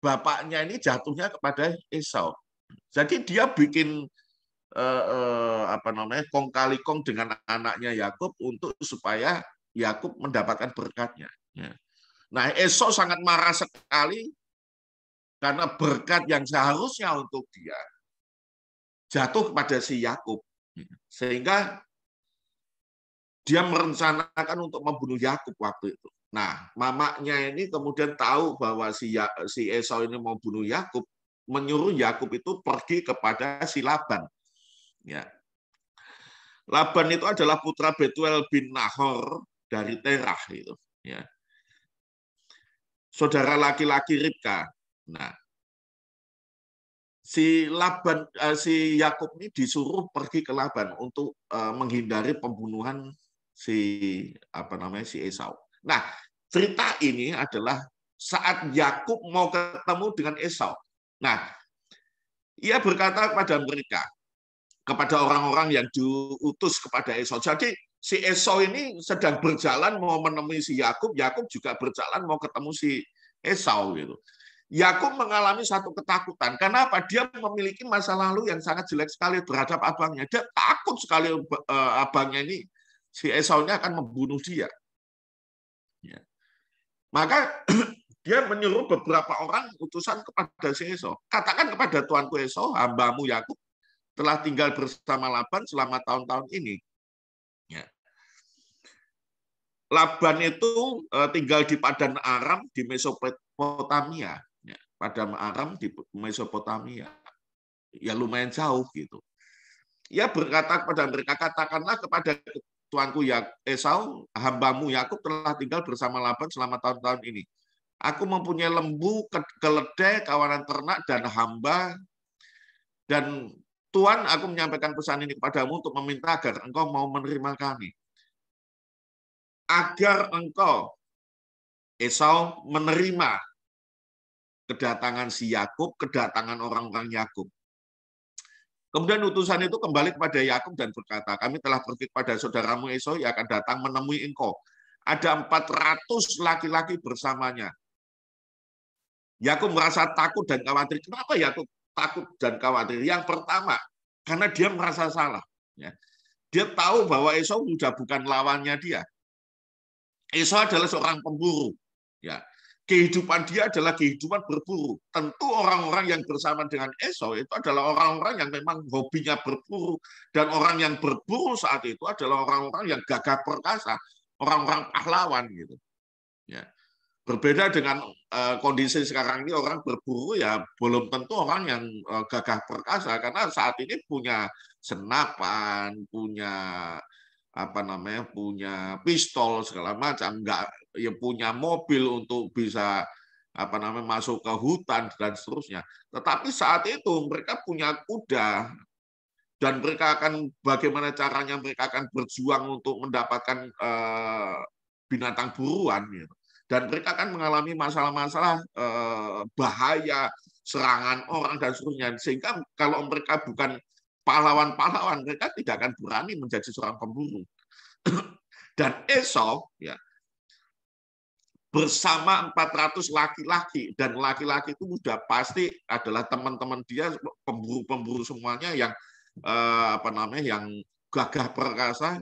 bapaknya ini jatuhnya kepada Esau. Jadi dia bikin kong kali kong dengan anaknya Yakub untuk supaya Yakub mendapatkan berkatnya. Nah, Esau sangat marah sekali karena berkat yang seharusnya untuk dia jatuh kepada si Yakub, sehingga dia merencanakan untuk membunuh Yakub waktu itu. Nah, mamanya ini kemudian tahu bahwa si Esau ini mau bunuh Yakub, menyuruh Yakub itu pergi kepada si Laban. Ya. Laban itu adalah putra Betuel bin Nahor dari Terah, itu. Ya. Saudara laki-laki Ribka. Nah, si Yakub ini disuruh pergi ke Laban untuk menghindari pembunuhan si Esau. Nah, cerita ini adalah saat Yakub mau ketemu dengan Esau. Nah, ia berkata kepada mereka, kepada orang-orang yang diutus kepada Esau. Jadi si Esau ini sedang berjalan mau menemui si Yakub, Yakub juga berjalan mau ketemu si Esau, gitu. Yakub mengalami satu ketakutan. Kenapa? Dia memiliki masa lalu yang sangat jelek sekali terhadap abangnya. Dia takut sekali abangnya ini, si Esau-nya akan membunuh dia. Ya. Maka dia menyuruh beberapa orang utusan kepada si Esau. Katakan kepada tuanku Esau, hambamu Yakub telah tinggal bersama Laban selama tahun-tahun ini. Ya. Laban itu tinggal di Padan Aram di Mesopotamia. Padan Aram di Mesopotamia, ya lumayan jauh gitu. Ia berkata kepada mereka, katakanlah kepada tuanku Esau, hambamu Yakub telah tinggal bersama Laban selama tahun-tahun ini. Aku mempunyai lembu, keledai, kawanan ternak, dan hamba. Dan Tuhan, aku menyampaikan pesan ini kepadamu untuk meminta agar engkau mau menerima kami. Agar engkau, Esau, menerima kedatangan si Yakub, kedatangan orang-orang Yakub. Kemudian utusan itu kembali kepada Yakub dan berkata, kami telah pergi kepada saudaramu Esau yang akan datang menemui engkau. Ada 400 laki-laki bersamanya. Yakub merasa takut dan khawatir. Kenapa Yakub takut dan khawatir? Yang pertama, karena dia merasa salah. Dia tahu bahwa Esau sudah bukan lawannya dia. Esau adalah seorang pemburu. Kehidupan dia adalah kehidupan berburu. Tentu orang-orang yang bersama dengan Esau itu adalah orang-orang yang memang hobinya berburu. Dan orang yang berburu saat itu adalah orang-orang yang gagah perkasa. Orang-orang pahlawan. Gitu. Berbeda dengan kondisi sekarang ini, orang berburu ya belum tentu orang yang gagah perkasa. Karena saat ini punya senapan, punya punya pistol segala macam, ya punya mobil untuk bisa masuk ke hutan dan seterusnya. Tetapi saat itu mereka punya kuda dan mereka akan bagaimana caranya mereka akan berjuang untuk mendapatkan binatang buruan gitu. Dan mereka akan mengalami masalah-masalah bahaya, serangan orang dan seterusnya. Sehingga kalau mereka bukan pahlawan-pahlawan, mereka tidak akan berani menjadi seorang pemburu. Dan Esau bersama 400 laki-laki, dan laki-laki itu sudah pasti adalah teman-teman dia, pemburu-pemburu semuanya yang yang gagah perkasa,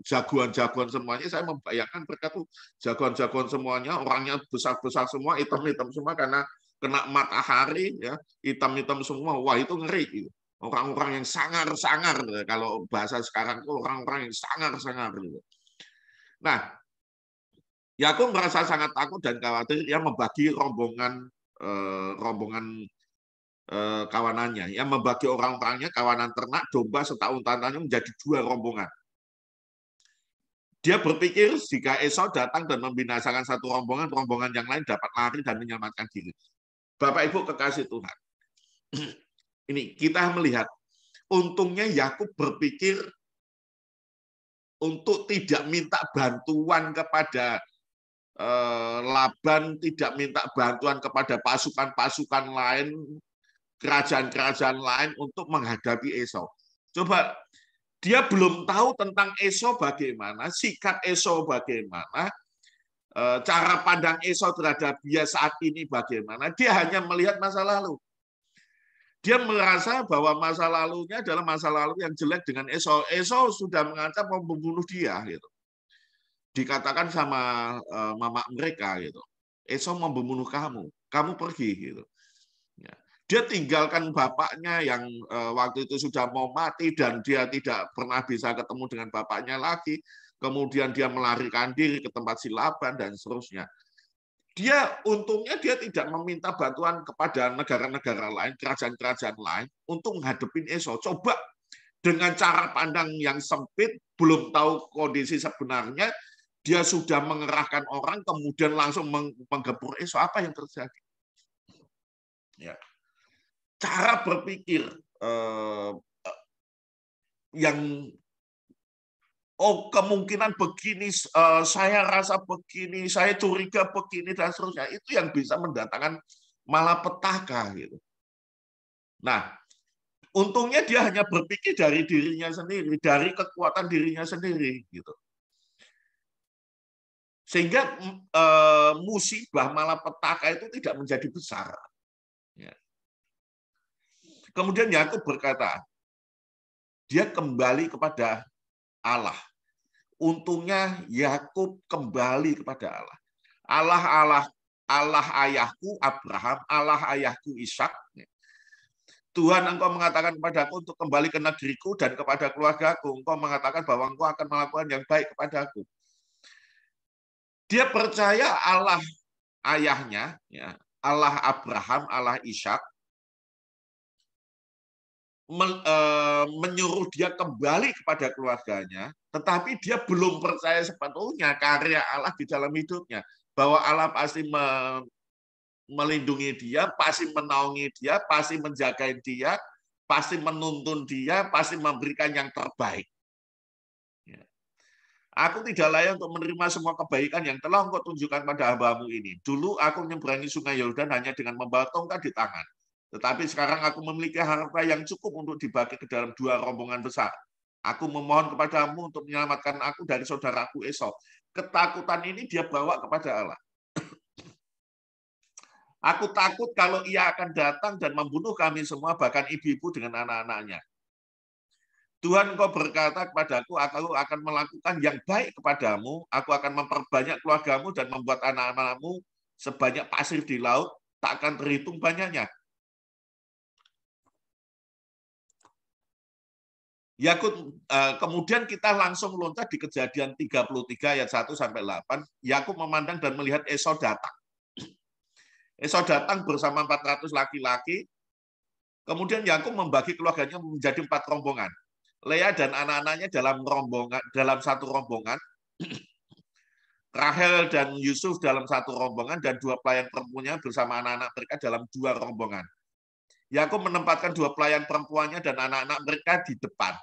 jagoan-jagoan semuanya. Saya membayangkan mereka tuh jagoan-jagoan semuanya, orangnya besar-besar semua, hitam-hitam semua karena kena matahari, hitam-hitam semua. Wah, itu ngeri gitu. Orang-orang yang sangar-sangar, kalau bahasa sekarang itu orang-orang yang sangar-sangar. Nah, Yakub merasa sangat takut dan khawatir. Dia membagi rombongan kawanannya, yang membagi orang-orangnya, kawanan ternak, domba, serta unta-untanya menjadi 2 rombongan. Dia berpikir jika Esau datang dan membinasakan satu rombongan, rombongan yang lain dapat lari dan menyelamatkan diri. Bapak Ibu kekasih Tuhan. Ini kita melihat, untungnya Yakub berpikir untuk tidak minta bantuan kepada Laban, tidak minta bantuan kepada pasukan-pasukan lain, kerajaan-kerajaan lain untuk menghadapi Esau. Coba, dia belum tahu tentang Esau bagaimana, sikap Esau bagaimana, cara pandang Esau terhadap dia saat ini bagaimana. Dia hanya melihat masa lalu. Dia merasa bahwa masa lalunya adalah masa lalu yang jelek dengan Esau. Esau sudah mengancam mau membunuh dia, gitu. Dikatakan sama mama mereka, gitu. Esau mau membunuh kamu, kamu pergi, gitu. Dia tinggalkan bapaknya yang waktu itu sudah mau mati dan dia tidak pernah bisa ketemu dengan bapaknya lagi. Kemudian dia melarikan diri ke tempat si Laban dan seterusnya. Untungnya dia tidak meminta bantuan kepada negara-negara lain, kerajaan-kerajaan lain untuk menghadapi Esau. Coba dengan cara pandang yang sempit, belum tahu kondisi sebenarnya, dia sudah mengerahkan orang, kemudian langsung menggebur Esau. Apa yang terjadi? Cara berpikir yang kemungkinan begini, saya rasa begini, saya curiga begini, dan seterusnya. Itu yang bisa mendatangkan malapetaka. Gitu. Nah, untungnya dia hanya berpikir dari dirinya sendiri, dari kekuatan dirinya sendiri. Gitu. Sehingga musibah malapetaka itu tidak menjadi besar. Kemudian Yakub berkata, dia kembali kepada Allah. Untungnya Yakub kembali kepada Allah. Allah ayahku Abraham, Allah ayahku Ishak. Tuhan, engkau mengatakan kepadaku untuk kembali ke negeriku dan kepada keluargaku. Engkau mengatakan bahwa engkau akan melakukan yang baik kepadaku. Dia percaya Allah ayahnya, Allah Abraham, Allah Ishak, menyuruh dia kembali kepada keluarganya, tetapi dia belum percaya sepenuhnya karya Allah di dalam hidupnya, bahwa Allah pasti melindungi dia, pasti menaungi dia, pasti menjaga dia, pasti menuntun dia, pasti memberikan yang terbaik. Aku tidak layak untuk menerima semua kebaikan yang telah Engkau tunjukkan pada hamba-Mu ini. Dulu aku menyeberangi sungai Yordan hanya dengan membawa tongkat di tangan. Tetapi sekarang aku memiliki harta yang cukup untuk dibagi ke dalam 2 rombongan besar. Aku memohon kepadamu untuk menyelamatkan aku dari saudaraku Esau. Ketakutan ini dia bawa kepada Allah. Aku takut kalau ia akan datang dan membunuh kami semua, bahkan ibu-ibu dengan anak-anaknya. Tuhan, Engkau berkata kepadaku, aku akan melakukan yang baik kepadamu, aku akan memperbanyak keluargamu dan membuat anak-anakmu sebanyak pasir di laut, tak akan terhitung banyaknya. Yakub, kemudian kita langsung loncat di Kejadian 33 ayat 1-8. Yakub memandang dan melihat Esau datang. Esau datang bersama 400 laki-laki. Kemudian Yakub membagi keluarganya menjadi 4 rombongan. Lea dan anak-anaknya dalam satu rombongan. Rahel dan Yusuf dalam satu rombongan, dan 2 pelayan perempuannya bersama anak-anak mereka dalam 2 rombongan. Yakub menempatkan 2 pelayan perempuannya dan anak-anak mereka di depan.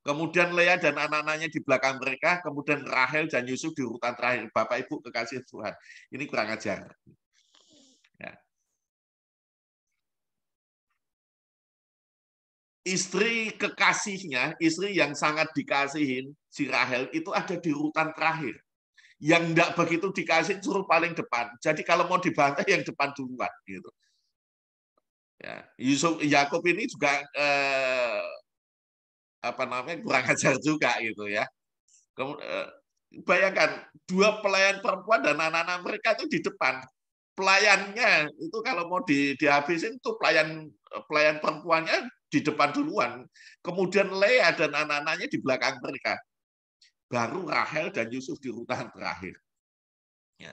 Kemudian Lea dan anak-anaknya di belakang mereka, kemudian Rahel dan Yusuf di urutan terakhir. Bapak Ibu kekasih Tuhan, ini kurang ajar. Ya. Istri kekasihnya, istri yang sangat dikasihin, si Rahel, itu ada di urutan terakhir. Yang enggak begitu dikasih suruh paling depan. Jadi kalau mau dibantai yang depan duluan. Gitu. Ya. Yakub ini juga kurang ajar juga gitu ya. Bayangkan 2 pelayan perempuan dan anak-anak mereka itu di depan. Pelayannya itu kalau mau dihabisin tuh pelayan perempuannya di depan duluan. Kemudian Lea dan anak-anaknya di belakang mereka. Baru Rahel dan Yusuf di urutan terakhir. Ya.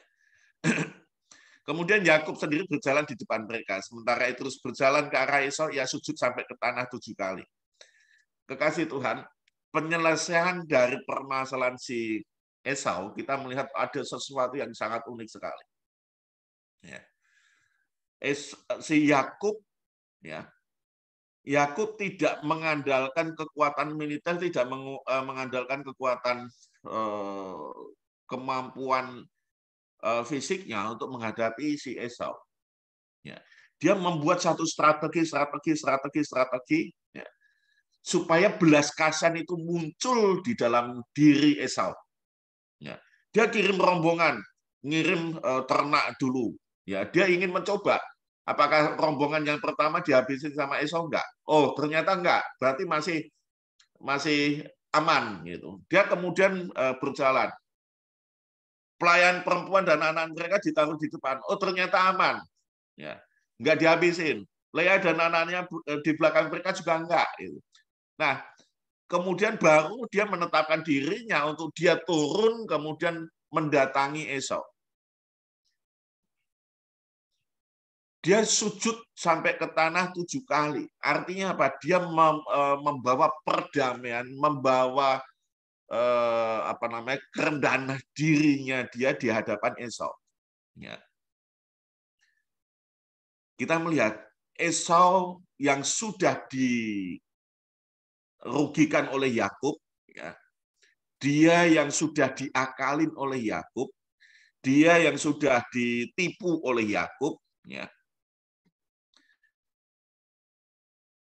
Kemudian Yakub sendiri berjalan di depan mereka. Sementara itu terus berjalan ke arah Esau, ia sujud sampai ke tanah 7 kali. Kekasih Tuhan, penyelesaian dari permasalahan si Esau, kita melihat ada sesuatu yang sangat unik sekali. Ya. Si Yakub, ya, Yakub tidak mengandalkan kekuatan militer, tidak mengandalkan kekuatan kemampuan fisiknya untuk menghadapi si Esau. Ya. Dia membuat satu strategi, ya, supaya belas kasihan itu muncul di dalam diri Esau. Ya. Dia kirim rombongan, ngirim ternak dulu. Ya, dia ingin mencoba apakah rombongan yang pertama dihabisin sama Esau enggak? Oh, ternyata enggak. Berarti masih aman gitu. Dia kemudian berjalan. Pelayan perempuan dan anak mereka ditaruh di depan. Oh, ternyata aman. Ya, enggak dihabisin. Lea dan anaknya di belakang mereka juga enggak gitu. Nah, kemudian baru dia menetapkan dirinya untuk dia turun kemudian mendatangi Esau. Dia sujud sampai ke tanah 7 kali. Artinya apa? Dia membawa perdamaian, membawa kerendahan dirinya dia di hadapan Esau. Ya. Kita melihat Esau yang sudah dirugikan oleh Yakub, ya. Dia yang sudah diakalin oleh Yakub, dia yang sudah ditipu oleh Yakub, ya.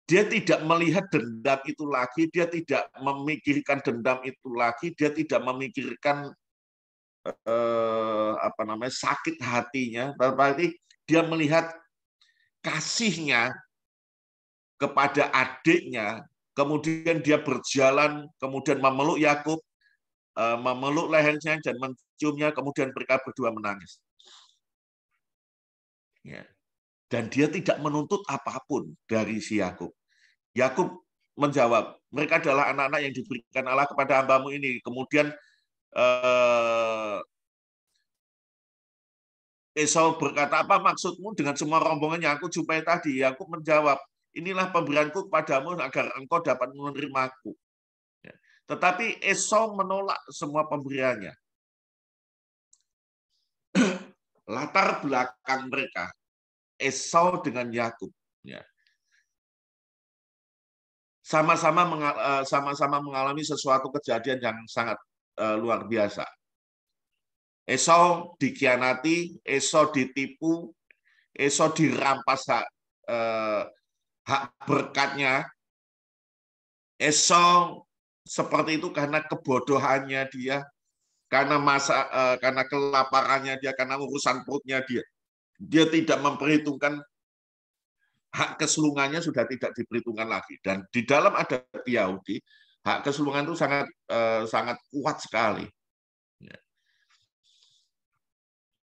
Dia tidak melihat dendam itu lagi, dia tidak memikirkan dendam itu lagi, dia tidak memikirkan sakit hatinya, berarti dia melihat kasihnya kepada adiknya, kemudian dia berjalan, kemudian memeluk Yakub, memeluk lehernya dan menciumnya, kemudian mereka berdua menangis. Ya. Dan dia tidak menuntut apapun dari si Yakub. Yakub menjawab, mereka adalah anak-anak yang diberikan Allah kepada hamba-Mu ini. Kemudian Esau berkata, apa maksudmu dengan semua rombongan yang aku jumpai tadi? Yakub menjawab, inilah pemberianku kepadamu agar engkau dapat menerimaku. Tetapi Esau menolak semua pemberiannya. Latar belakang mereka, Esau dengan Yakub, sama-sama mengalami sesuatu kejadian yang sangat luar biasa. Esau dikhianati, Esau ditipu, Esau dirampas hak berkatnya. Esau seperti itu karena kebodohannya dia, karena kelaparannya dia, karena urusan perutnya dia. Dia tidak memperhitungkan hak kesulungannya, sudah tidak diperhitungkan lagi. Dan di dalam adat Yahudi, hak kesulungan itu sangat kuat sekali.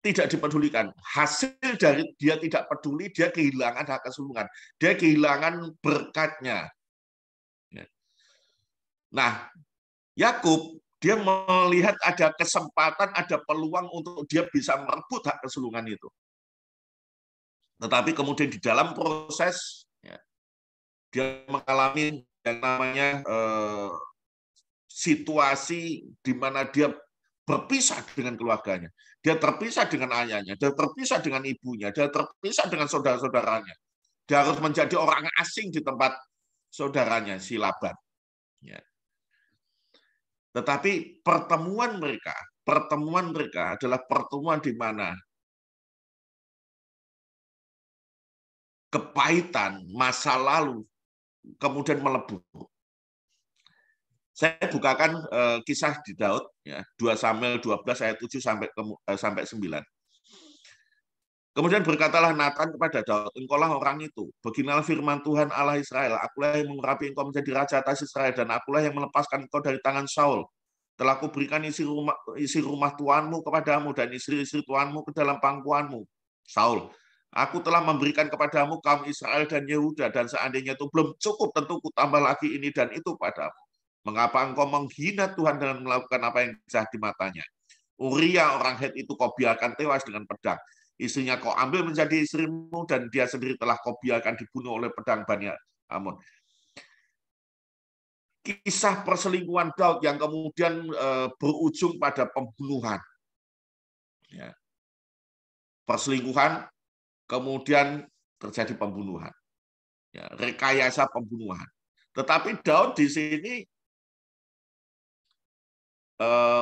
Tidak dipedulikan. Hasil dari dia tidak peduli, dia kehilangan hak kesulungan. Dia kehilangan berkatnya. Nah, Yakub dia melihat ada kesempatan, ada peluang untuk dia bisa merebut hak kesulungan itu. Tetapi kemudian di dalam proses dia mengalami yang namanya situasi di mana dia berpisah dengan keluarganya. Dia terpisah dengan ayahnya, dia terpisah dengan ibunya, dia terpisah dengan saudara-saudaranya. Dia harus menjadi orang asing di tempat saudaranya, si Laban. Tetapi pertemuan mereka adalah pertemuan di mana kepahitan masa lalu kemudian melebur. Saya bukakan kisah di Daud, 2 Samuel 12 ayat 7 sampai 9. Kemudian berkatalah Nathan kepada Daud, engkaulah orang itu. Beginilah firman Tuhan Allah Israel, akulah yang mengurapi engkau menjadi raja atas Israel, dan akulah yang melepaskan engkau dari tangan Saul. Telah kuberikan isi rumah tuanmu kepadamu, dan istri-istri tuanmu ke dalam pangkuanmu. Saul, aku telah memberikan kepadamu kaum Israel dan Yehuda, dan seandainya itu belum cukup, tentu kutambah lagi ini dan itu padamu. Mengapa engkau menghina Tuhan dengan melakukan apa yang jahat di matanya? Uria orang Het itu kau biarkan tewas dengan pedang. Istrinya kau ambil menjadi istrimu, dan dia sendiri telah kau biarkan dibunuh oleh pedang Bani Ammon. Kisah perselingkuhan Daud yang kemudian berujung pada pembunuhan. Perselingkuhan, kemudian terjadi pembunuhan. Rekayasa pembunuhan. Tetapi Daud di sini,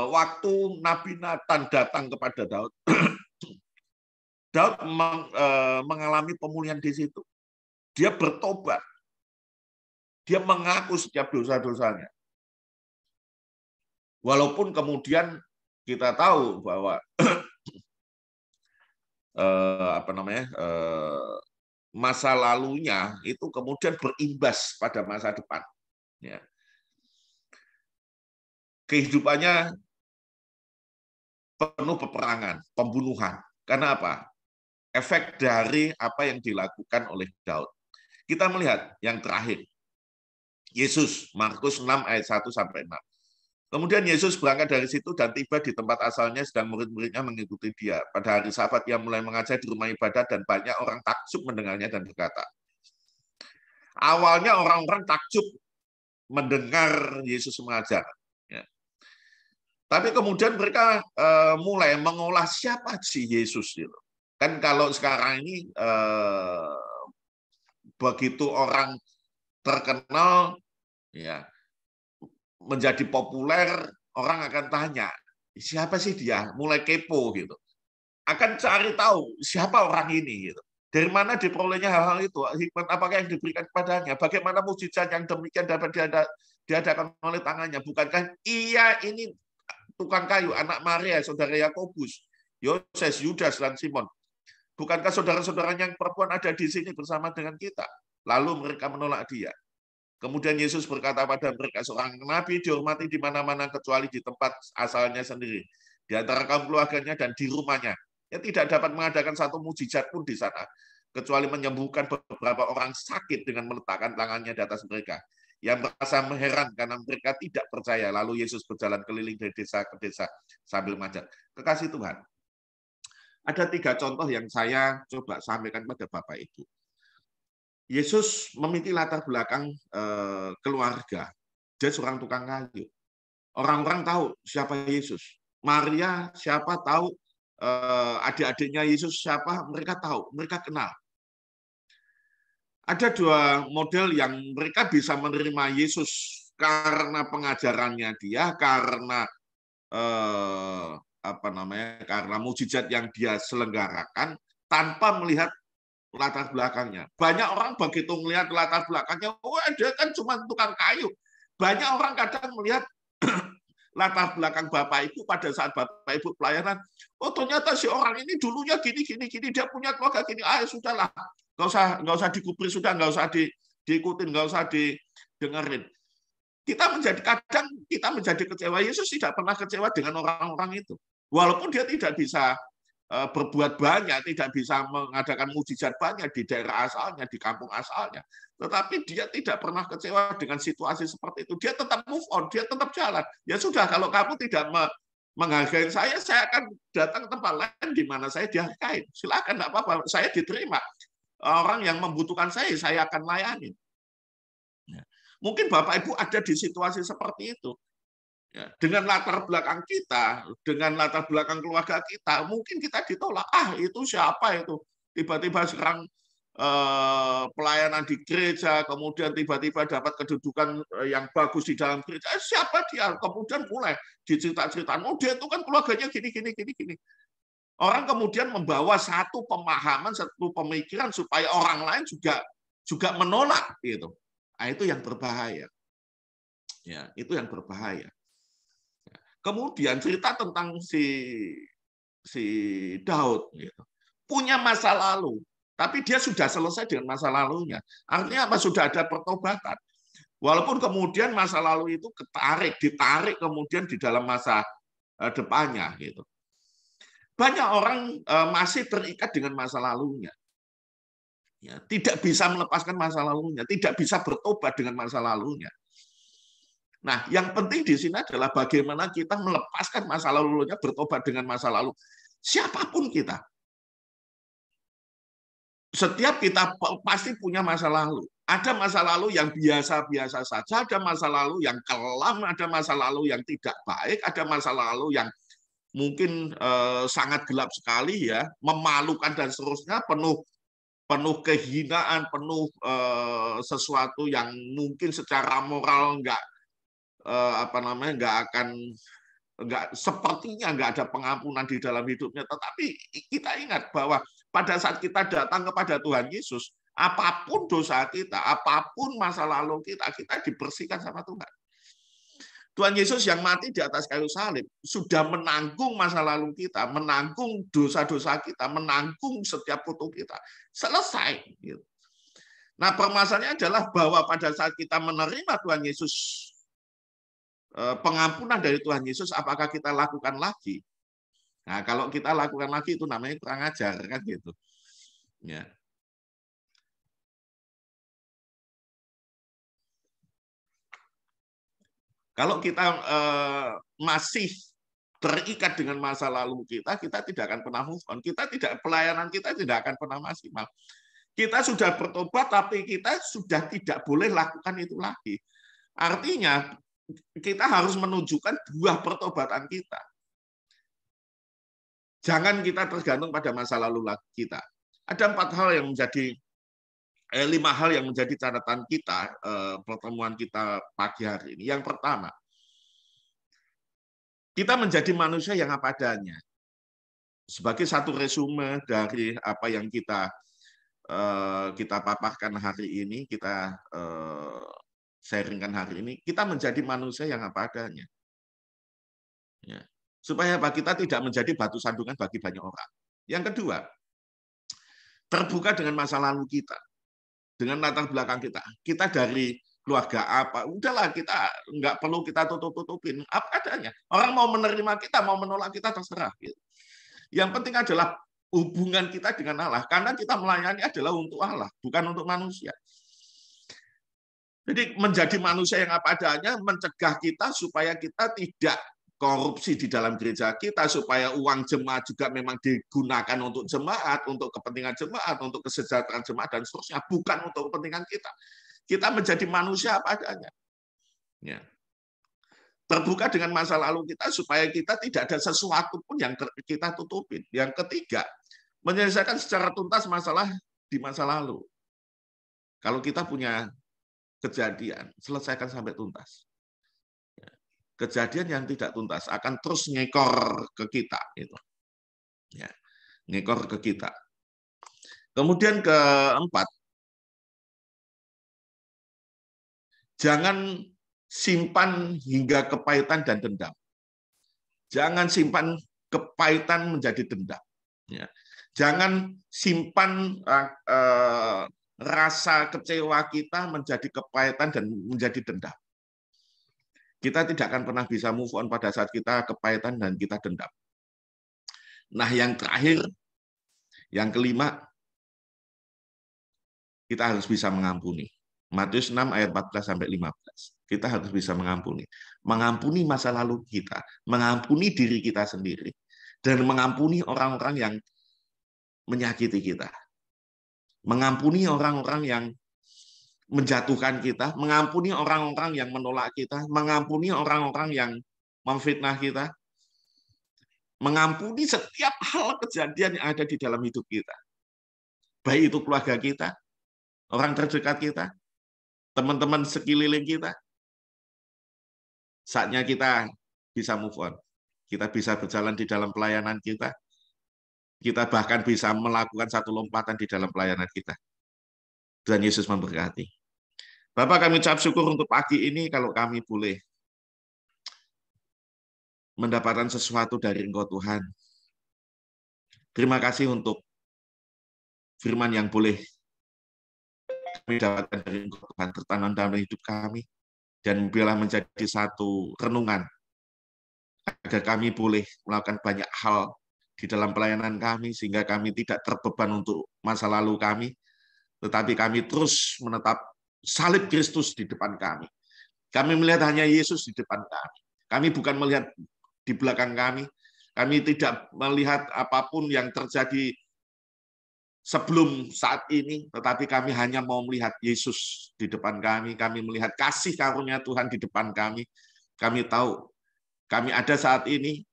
waktu Nabi Nathan datang kepada Daud, Daud mengalami pemulihan di situ. Dia bertobat. Dia mengaku setiap dosa-dosanya. Walaupun kemudian kita tahu bahwa masa lalunya itu kemudian berimbas pada masa depan. Kehidupannya penuh peperangan, pembunuhan. Karena apa? Efek dari apa yang dilakukan oleh Daud. Kita melihat yang terakhir. Yesus, Markus 6 ayat 1 sampai 6. Kemudian Yesus berangkat dari situ dan tiba di tempat asalnya, sedang murid-muridnya mengikuti dia. Pada hari Sabat ia mulai mengajar di rumah ibadat dan banyak orang takjub mendengarnya dan berkata. Awalnya orang-orang takjub mendengar Yesus mengajar. Tapi kemudian mereka mulai mengolah siapa sih Yesus itu. Kan kalau sekarang ini begitu orang terkenal, menjadi populer, orang akan tanya, siapa sih dia? Mulai kepo gitu. Akan cari tahu siapa orang ini gitu. Dari mana diperolehnya hal-hal itu? Hikmat apakah yang diberikan kepadanya? Bagaimana mukjizat yang demikian dapat diadakan oleh tangannya? Bukankah ia ini tukang kayu, anak Maria, saudara Yakobus, Yoses, Yudas, dan Simon? Bukankah saudara-saudaranya yang perempuan ada di sini bersama dengan kita? Lalu mereka menolak dia. Kemudian Yesus berkata pada mereka, seorang nabi dihormati di mana-mana kecuali di tempat asalnya sendiri, di antara kaum keluarganya dan di rumahnya. Ia tidak dapat mengadakan satu mukjizat pun di sana, kecuali menyembuhkan beberapa orang sakit dengan meletakkan tangannya di atas mereka. Yang merasa heran karena mereka tidak percaya. Lalu Yesus berjalan keliling dari desa ke desa sambil mengajar. Kekasih Tuhan, ada 3 contoh yang saya coba sampaikan pada Bapak Ibu. Yesus memiliki latar belakang keluarga. Dia seorang tukang kayu. Orang-orang tahu siapa Yesus. Maria siapa tahu, adik-adiknya Yesus siapa, mereka tahu, mereka kenal. Ada dua model yang mereka bisa menerima Yesus karena pengajarannya dia, karena karena mujizat yang dia selenggarakan tanpa melihat latar belakangnya. Banyak orang begitu melihat latar belakangnya, oh dia kan cuma tukang kayu. Banyak orang kadang melihat latar belakang Bapak Ibu pada saat Bapak Ibu pelayanan, oh ternyata si orang ini dulunya gini, dia punya keluarga gini, sudahlah, nggak usah digubris, sudah nggak usah diikutin, nggak usah didengerin. Kita menjadi kecewa. Yesus tidak pernah kecewa dengan orang-orang itu. Walaupun dia tidak bisa berbuat banyak, tidak bisa mengadakan mujizat banyak di daerah asalnya, di kampung asalnya. Tetapi dia tidak pernah kecewa dengan situasi seperti itu. Dia tetap move on, dia tetap jalan. Ya sudah, kalau kamu tidak menghargai saya akan datang ke tempat lain di mana saya dihargai. Silakan, tidak apa-apa, saya diterima. Orang yang membutuhkan saya akan layani. Mungkin Bapak Ibu ada di situasi seperti itu. Ya, dengan latar belakang kita, dengan latar belakang keluarga kita, mungkin kita ditolak. Itu siapa itu? Tiba-tiba sekarang pelayanan di gereja, kemudian tiba-tiba dapat kedudukan yang bagus di dalam gereja. Siapa dia? Kemudian mulai dicerita-cerita, oh dia itu kan keluarganya gini. Orang kemudian membawa satu pemahaman, satu pemikiran supaya orang lain juga menolak gitu. Itu yang berbahaya. Ya, itu yang berbahaya. Kemudian cerita tentang si Daud gitu. Punya masa lalu, tapi dia sudah selesai dengan masa lalunya. Artinya apa? Sudah ada pertobatan. Walaupun kemudian masa lalu itu ditarik kemudian di dalam masa depannya gitu. Banyak orang masih terikat dengan masa lalunya. Ya, tidak bisa melepaskan masa lalunya, tidak bisa bertobat dengan masa lalunya. Nah, yang penting di sini adalah bagaimana kita melepaskan masa lalunya, bertobat dengan masa lalu. Siapapun kita. Setiap kita pasti punya masa lalu. Ada masa lalu yang biasa-biasa saja, ada masa lalu yang kelam, ada masa lalu yang tidak baik, ada masa lalu yang mungkin sangat gelap sekali, ya, memalukan dan seterusnya, penuh kehinaan, penuh sesuatu yang mungkin secara moral sepertinya nggak ada pengampunan di dalam hidupnya. Tetapi kita ingat bahwa pada saat kita datang kepada Tuhan Yesus, apapun dosa kita, apapun masa lalu kita dibersihkan sama Tuhan. Tuhan Yesus yang mati di atas kayu salib sudah menanggung masa lalu kita, menanggung dosa-dosa kita, menanggung setiap kutuk kita. Selesai. Nah, permasalahannya adalah bahwa pada saat kita menerima Tuhan Yesus, pengampunan dari Tuhan Yesus, apakah kita lakukan lagi? Nah, kalau kita lakukan lagi itu namanya kurang ajar, kan gitu. Ya. Kalau kita masih terikat dengan masa lalu kita tidak akan pernah move on. Pelayanan kita tidak akan pernah maksimal. Kita sudah bertobat, tapi kita sudah tidak boleh lakukan itu lagi. Artinya, kita harus menunjukkan buah pertobatan kita. Jangan kita tergantung pada masa lalu kita. Ada 5 hal yang menjadi catatan kita, pertemuan kita pagi hari ini. Yang pertama, kita menjadi manusia yang apa adanya. Sebagai satu resume dari apa yang kita paparkan hari ini, kita sharingkan hari ini, kita menjadi manusia yang apa adanya. Ya. Supaya kita tidak menjadi batu sandungan bagi banyak orang. Yang kedua, terbuka dengan masa lalu kita. Dengan latar belakang kita. Kita dari keluarga apa, udahlah, kita nggak perlu kita tutup-tutupin apa adanya. Orang mau menerima kita, mau menolak kita, terserah. Yang penting adalah hubungan kita dengan Allah, karena kita melayani adalah untuk Allah, bukan untuk manusia. Jadi menjadi manusia yang apa adanya mencegah kita supaya kita tidak korupsi di dalam gereja kita, supaya uang jemaat juga memang digunakan untuk jemaat, untuk kepentingan jemaat, untuk kesejahteraan jemaat, dan seterusnya, bukan untuk kepentingan kita. Kita menjadi manusia apa adanya. Ya. Terbuka dengan masa lalu kita, supaya kita tidak ada sesuatu pun yang kita tutupin. Yang ketiga, menyelesaikan secara tuntas masalah di masa lalu. Kalau kita punya kejadian, selesaikan sampai tuntas. Kejadian yang tidak tuntas akan terus ngekor ke kita, gitu. Ya, ngekor ke kita. Kemudian keempat, jangan simpan hingga kepahitan dan dendam. Jangan simpan kepahitan menjadi dendam. Ya. Jangan simpan rasa kecewa kita menjadi kepahitan dan menjadi dendam. Kita tidak akan pernah bisa move on pada saat kita kepahitan dan kita dendam. Nah, yang terakhir, yang kelima, kita harus bisa mengampuni. Matius 6 ayat 14-15. Kita harus bisa mengampuni. Mengampuni masa lalu kita, mengampuni diri kita sendiri, dan mengampuni orang-orang yang menyakiti kita. Mengampuni orang-orang yang menjatuhkan kita, mengampuni orang-orang yang menolak kita, mengampuni orang-orang yang memfitnah kita, mengampuni setiap hal kejadian yang ada di dalam hidup kita. Baik itu keluarga kita, orang terdekat kita, teman-teman sekeliling kita. Saatnya kita bisa move on. Kita bisa berjalan di dalam pelayanan kita. Kita bahkan bisa melakukan satu lompatan di dalam pelayanan kita. Tuhan Yesus memberkati. Bapak, kami ucap syukur untuk pagi ini kalau kami boleh mendapatkan sesuatu dari Engkau, Tuhan. Terima kasih untuk firman yang boleh kami dapatkan dari Engkau, Tuhan, tertanam dalam hidup kami, dan biarlah menjadi satu renungan agar kami boleh melakukan banyak hal di dalam pelayanan kami, sehingga kami tidak terbeban untuk masa lalu kami, tetapi kami terus menetap salib Kristus di depan kami. Kami melihat hanya Yesus di depan kami. Kami bukan melihat di belakang kami. Kami tidak melihat apapun yang terjadi sebelum saat ini, tetapi kami hanya mau melihat Yesus di depan kami. Kami melihat kasih karunia Tuhan di depan kami. Kami tahu kami ada saat ini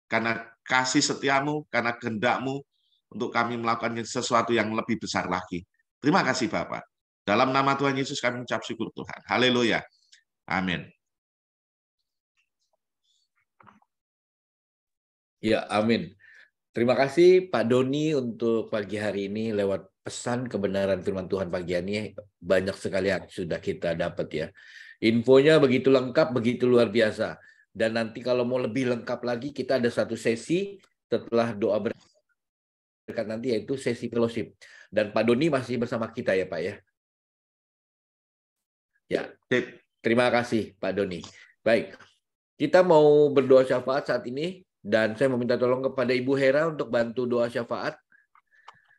karena kasih setiamu, karena kehendak-Mu untuk kami melakukan sesuatu yang lebih besar lagi. Terima kasih Bapak. Dalam nama Tuhan Yesus kami ucap syukur Tuhan. Haleluya. Amin. Ya, amin. Terima kasih Pak Doni untuk pagi hari ini lewat pesan kebenaran firman Tuhan pagi ini. Banyak sekali yang sudah kita dapat ya. Infonya begitu lengkap, begitu luar biasa. Dan nanti kalau mau lebih lengkap lagi, kita ada satu sesi setelah doa berkat nanti, yaitu sesi fellowship. Dan Pak Doni masih bersama kita ya Pak ya. Ya, terima kasih Pak Doni. Baik, kita mau berdoa syafaat saat ini. Dan saya meminta tolong kepada Ibu Hera untuk bantu doa syafaat.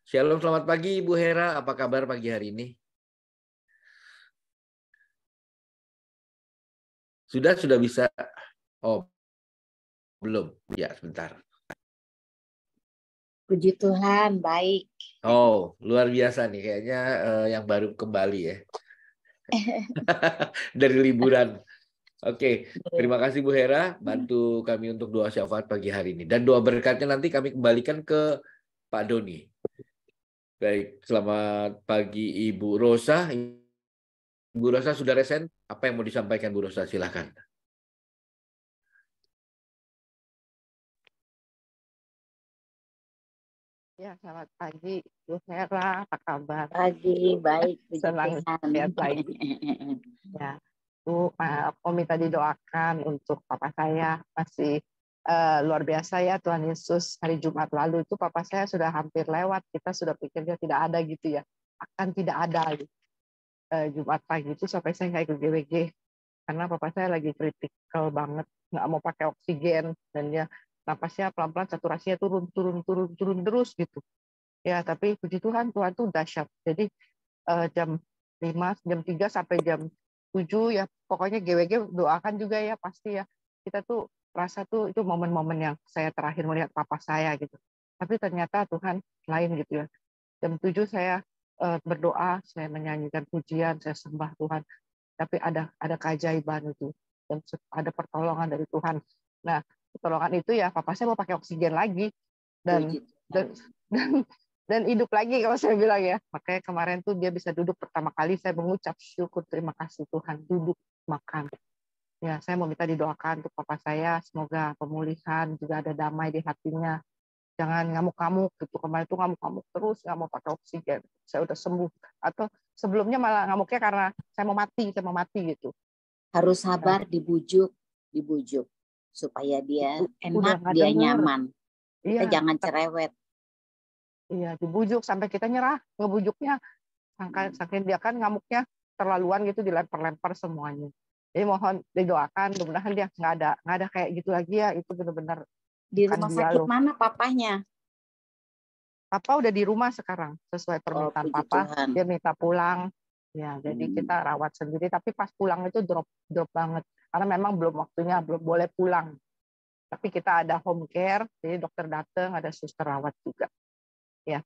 Shalom, selamat pagi Ibu Hera. Apa kabar pagi hari ini? Sudah bisa? Oh, belum. Ya, sebentar. Puji Tuhan, baik. Oh, luar biasa nih. Kayaknya yang baru kembali ya. Dari liburan. Oke, terima kasih Bu Hera. Bantu kami untuk doa syafaat pagi hari ini. Dan doa berkatnya nanti kami kembalikan ke Pak Doni. Baik, selamat pagi Ibu Rosa. Ibu Rosa sudah resen? Apa yang mau disampaikan Bu Rosa? Silakan. Ya, selamat pagi Bu Hera, apa kabar? Pagi, baik. Senang lihat lagi. Ya, Bu, mau minta didoakan untuk papa saya. Masih luar biasa ya, Tuhan Yesus. Hari Jumat lalu itu papa saya sudah hampir lewat. Kita sudah pikir dia tidak ada gitu ya. Akan tidak ada gitu. Jumat pagi itu sampai saya nggak ikut GWG. Karena papa saya lagi kritikal banget. Nggak mau pakai oksigen. Dan dia napasnya pelan-pelan, saturasinya turun terus gitu. Ya, tapi puji Tuhan tuh dahsyat. Jadi jam 5, jam 3 sampai jam 7 ya, pokoknya GWG doakan juga ya pasti ya. Kita tuh rasa tuh itu momen-momen yang saya terakhir melihat papa saya gitu. Tapi ternyata Tuhan lain gitu ya. Jam 7 saya berdoa, saya menyanyikan pujian, saya sembah Tuhan. Tapi ada keajaiban itu, dan ada pertolongan dari Tuhan. Nah, pertolongan itu ya papa saya mau pakai oksigen lagi dan dan hidup lagi kalau saya bilang ya. Makanya kemarin tuh dia bisa duduk pertama kali, saya mengucap syukur, terima kasih Tuhan, duduk makan. Ya, saya mau minta didoakan untuk papa saya, semoga pemulihan, juga ada damai di hatinya. Jangan ngamuk-ngamuk gitu. Kemarin tuh ngamuk-ngamuk terus, nggak mau pakai oksigen. Saya udah sembuh. Atau sebelumnya malah ngamuknya karena saya mau mati gitu. Harus sabar, dibujuk supaya dia enak, dia nyaman. Kita jangan cerewet. Iya, dibujuk sampai kita nyerah. Ngebujuknya saking dia kan ngamuknya terlaluan gitu, dilempar-lempar semuanya. Jadi mohon didoakan, mudah-mudahan dia nggak ada kayak gitu lagi ya. Itu benar-benar di rumah sakit mana papanya? Papa udah di rumah sekarang sesuai permintaan papa. Tuhan. Dia minta pulang. Ya, jadi kita rawat sendiri. Tapi pas pulang itu drop banget karena memang belum waktunya, belum boleh pulang. Tapi kita ada home care, jadi dokter datang, ada suster rawat juga. Ya,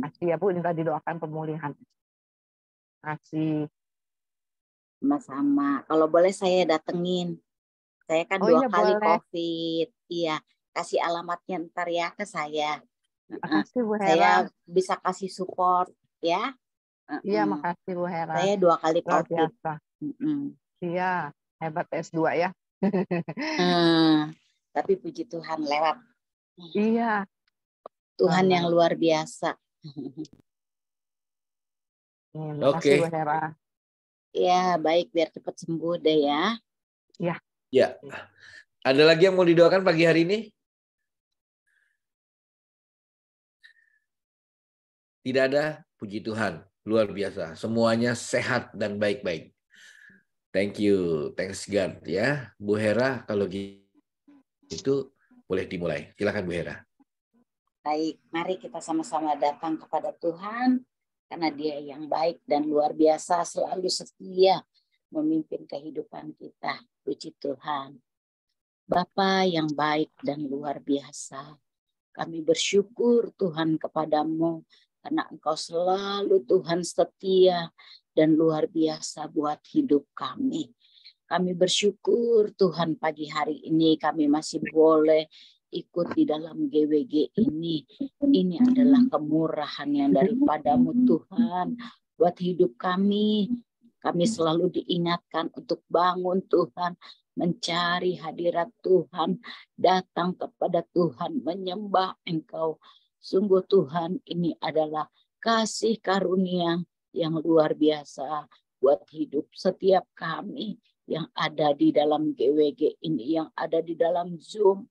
kasih ya Bu, minta didoakan pemulihan. Kasih. Sama-sama. Kalau boleh saya datengin. Saya kan 2 kali boleh. COVID. Iya, kasih alamatnya ntar ya ke saya. Makasih Bu Hera. Saya bisa kasih support ya. Iya, makasih Bu Hera. Saya 2 kali COVID. Iya, hebat S2 ya. Tapi puji Tuhan lewat. Iya. Tuhan yang luar biasa. Oke. Bu Hera. Ya, baik, biar cepat sembuh deh ya. Iya. Ya. Ada lagi yang mau didoakan pagi hari ini? Tidak ada, puji Tuhan. Luar biasa. Semuanya sehat dan baik-baik. Thank you. Thanks God ya. Bu Hera, kalau gitu boleh dimulai. Silakan Bu Hera. Baik, mari kita sama-sama datang kepada Tuhan. Karena Dia yang baik dan luar biasa, selalu setia memimpin kehidupan kita. Puji Tuhan. Bapa yang baik dan luar biasa, kami bersyukur Tuhan kepadamu, karena Engkau selalu Tuhan setia dan luar biasa buat hidup kami. Kami bersyukur Tuhan pagi hari ini kami masih boleh ikut di dalam GWG ini. Ini adalah kemurahan yang daripadamu Tuhan buat hidup kami. Kami selalu diingatkan untuk bangun Tuhan, mencari hadirat Tuhan, datang kepada Tuhan, menyembah Engkau. Sungguh Tuhan, ini adalah kasih karunia yang luar biasa buat hidup setiap kami yang ada di dalam GWG ini, yang ada di dalam Zoom,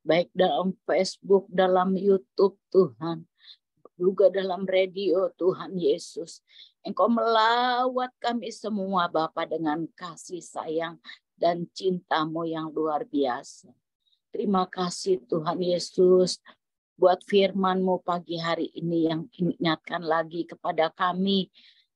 baik dalam Facebook, dalam YouTube Tuhan, juga dalam radio Tuhan Yesus. Engkau melawat kami semua Bapa dengan kasih sayang dan cinta-Mu yang luar biasa. Terima kasih Tuhan Yesus buat firman-Mu pagi hari ini yang ingatkan lagi kepada kami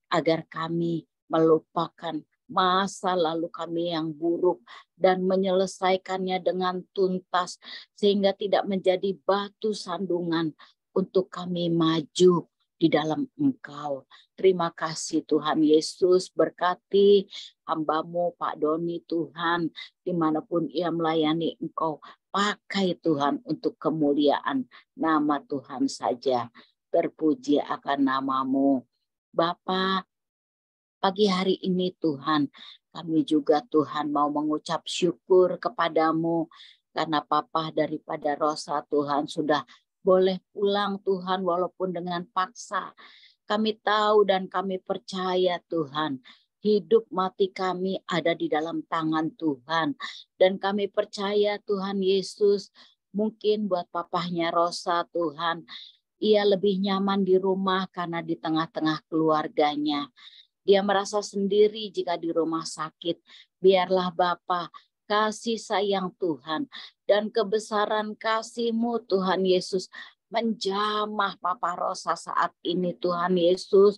agar kami melupakan masa lalu kami yang buruk dan menyelesaikannya dengan tuntas sehingga tidak menjadi batu sandungan untuk kami maju di dalam Engkau. Terima kasih Tuhan Yesus, berkati hamba-Mu Pak Doni Tuhan, dimanapun ia melayani Engkau, pakai Tuhan untuk kemuliaan nama Tuhan saja. Terpuji akan nama-Mu. Bapa, pagi hari ini Tuhan, kami juga Tuhan mau mengucap syukur kepadamu karena Papa daripada Rosa Tuhan sudah boleh pulang Tuhan walaupun dengan paksa. Kami tahu dan kami percaya Tuhan, hidup mati kami ada di dalam tangan Tuhan. Dan kami percaya Tuhan Yesus, mungkin buat papahnya Rosa Tuhan, ia lebih nyaman di rumah karena di tengah-tengah keluarganya. Dia merasa sendiri jika di rumah sakit. Biarlah Bapa, kasih sayang Tuhan dan kebesaran kasih-Mu Tuhan Yesus menjamah Papa Rosa saat ini Tuhan Yesus.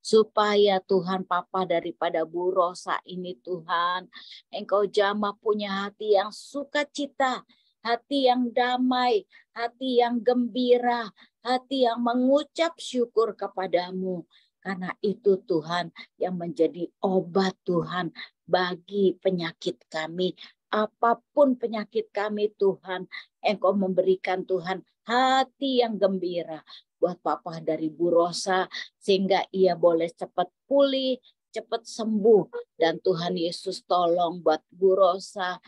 supaya Tuhan Papa daripada Bu Rosa ini Tuhan, Engkau jamah punya hati yang sukacita, hati yang damai, hati yang gembira, hati yang mengucap syukur kepadamu. Karena itu Tuhan yang menjadi obat Tuhan bagi penyakit kami. Apapun penyakit kami Tuhan, Engkau memberikan Tuhan hati yang gembira buat Papa dari Bu Rosa, sehingga ia boleh cepat pulih, cepat sembuh. Dan Tuhan Yesus tolong buat Bu Rosa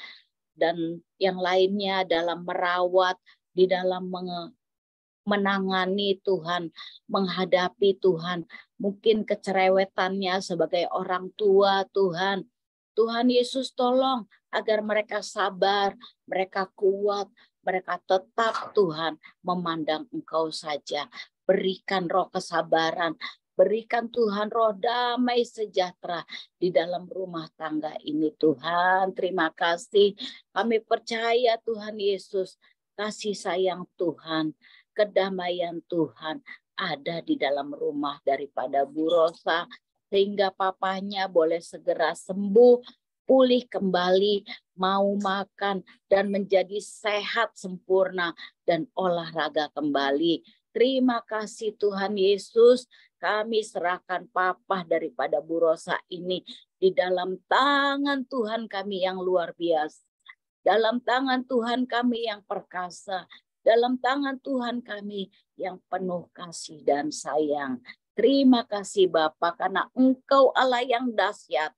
dan yang lainnya dalam merawat, di dalam menangani Tuhan, menghadapi Tuhan, mungkin kecerewetannya sebagai orang tua Tuhan. Tuhan Yesus tolong agar mereka sabar, mereka kuat, mereka tetap Tuhan memandang Engkau saja. Berikan roh kesabaran, berikan Tuhan roh damai sejahtera di dalam rumah tangga ini Tuhan. Terima kasih, kami percaya Tuhan Yesus, kasih sayang Tuhan, kedamaian Tuhan ada di dalam rumah daripada Bu Rosa, sehingga papanya boleh segera sembuh, pulih kembali, mau makan dan menjadi sehat sempurna dan olahraga kembali. Terima kasih Tuhan Yesus, kami serahkan Papa daripada Bu Rosa ini di dalam tangan Tuhan kami yang luar biasa, dalam tangan Tuhan kami yang perkasa, dalam tangan Tuhan kami yang penuh kasih dan sayang. Terima kasih Bapa, karena Engkau Allah yang dahsyat.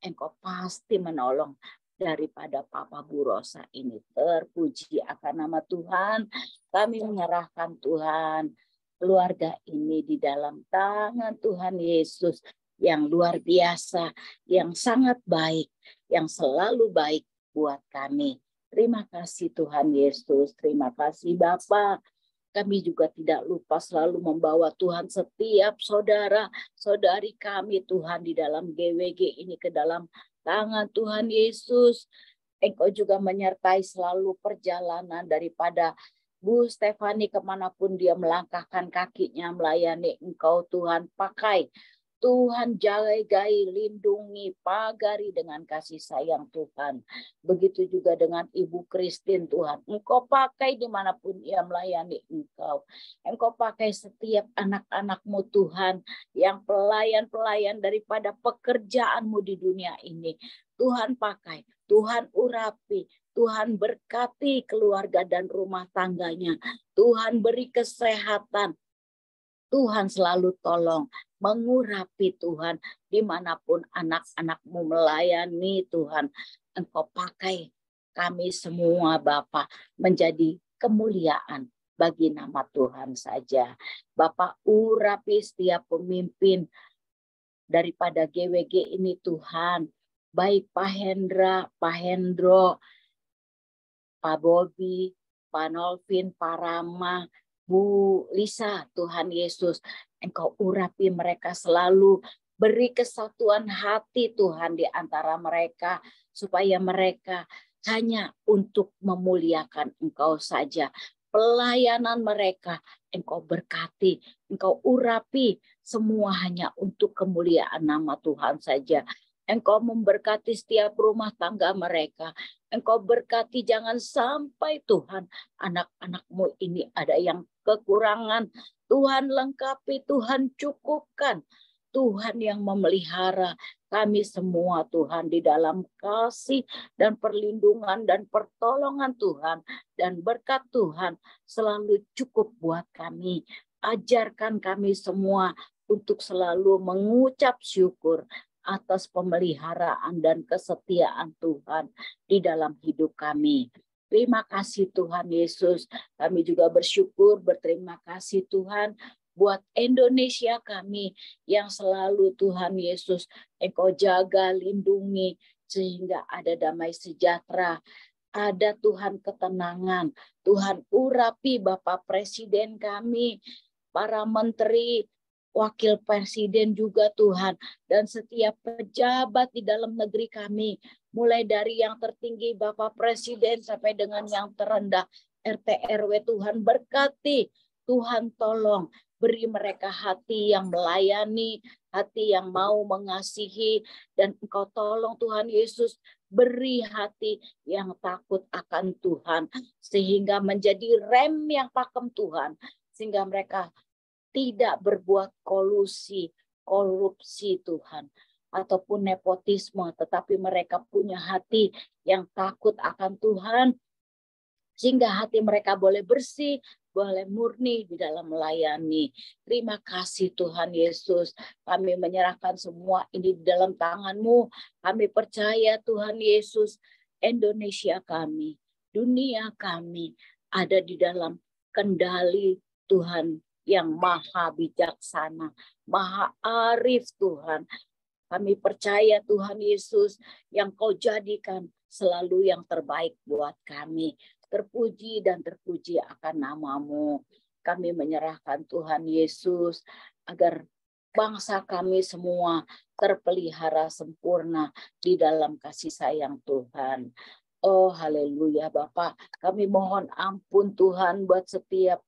Engkau pasti menolong daripada Papa Bu Rosa ini. Terpuji akan nama Tuhan. Kami menyerahkan Tuhan keluarga ini di dalam tangan Tuhan Yesus yang luar biasa, yang sangat baik, yang selalu baik buat kami. Terima kasih Tuhan Yesus, terima kasih Bapa. Kami juga tidak lupa selalu membawa Tuhan setiap saudara-saudari kami Tuhan di dalam GWG ini ke dalam tangan Tuhan Yesus. Engkau juga menyertai selalu perjalanan daripada Bu Stefani kemanapun dia melangkahkan kakinya melayani Engkau Tuhan. Pakai Tuhan, jagai, lindungi, pagari dengan kasih sayang Tuhan. Begitu juga dengan Ibu Christine Tuhan. Engkau pakai dimanapun ia melayani Engkau. Engkau pakai setiap anak-anak-Mu Tuhan, yang pelayan-pelayan daripada pekerjaan-Mu di dunia ini. Tuhan pakai, Tuhan urapi, Tuhan berkati keluarga dan rumah tangganya. Tuhan beri kesehatan. Tuhan selalu tolong, mengurapi Tuhan, dimanapun anak-anak-Mu melayani Tuhan. Engkau pakai kami semua Bapa menjadi kemuliaan bagi nama Tuhan saja. Bapa urapi setiap pemimpin daripada GWG ini Tuhan. Baik Pak Hendra, Pak Hendro, Pak Bobi, Pak Nolvin, Pak Rama, Bu Lisa, Tuhan Yesus, Engkau urapi mereka selalu, beri kesatuan hati Tuhan di antara mereka, supaya mereka hanya untuk memuliakan Engkau saja. Pelayanan mereka Engkau berkati, Engkau urapi, semua hanya untuk kemuliaan nama Tuhan saja. Engkau memberkati setiap rumah tangga mereka. Engkau berkati, jangan sampai Tuhan anak-anak-Mu ini ada yang kekurangan. Tuhan lengkapi, Tuhan cukupkan. Tuhan yang memelihara kami semua Tuhan di dalam kasih dan perlindungan dan pertolongan Tuhan. Dan berkat Tuhan selalu cukup buat kami. Ajarkan kami semua untuk selalu mengucap syukur atas pemeliharaan dan kesetiaan Tuhan di dalam hidup kami. Terima kasih Tuhan Yesus. Kami juga bersyukur, berterima kasih Tuhan buat Indonesia kami yang selalu Tuhan Yesus Engkau jaga, lindungi, sehingga ada damai sejahtera. Ada Tuhan ketenangan. Tuhan urapi Bapak Presiden kami, para menteri, Wakil Presiden juga Tuhan, dan setiap pejabat di dalam negeri kami, mulai dari yang tertinggi Bapak Presiden sampai dengan yang terendah RT RW. Tuhan berkati, Tuhan tolong, Beri mereka hati yang melayani, hati yang mau mengasihi, dan Engkau tolong Tuhan Yesus, beri hati yang takut akan Tuhan, sehingga menjadi rem yang pakem Tuhan, sehingga mereka tidak berbuat korupsi Tuhan, ataupun nepotisme, tetapi mereka punya hati yang takut akan Tuhan, sehingga hati mereka boleh bersih, boleh murni di dalam melayani. Terima kasih Tuhan Yesus. Kami menyerahkan semua ini di dalam tangan-Mu. Kami percaya Tuhan Yesus, Indonesia kami, dunia kami ada di dalam kendali Tuhan yang maha bijaksana, maha arif Tuhan. Kami percaya Tuhan Yesus yang Kau jadikan selalu yang terbaik buat kami. Terpuji dan terpuji akan nama-Mu. Kami menyerahkan Tuhan Yesus agar bangsa kami semua terpelihara sempurna di dalam kasih sayang Tuhan. Oh haleluya Bapa, kami mohon ampun Tuhan buat setiap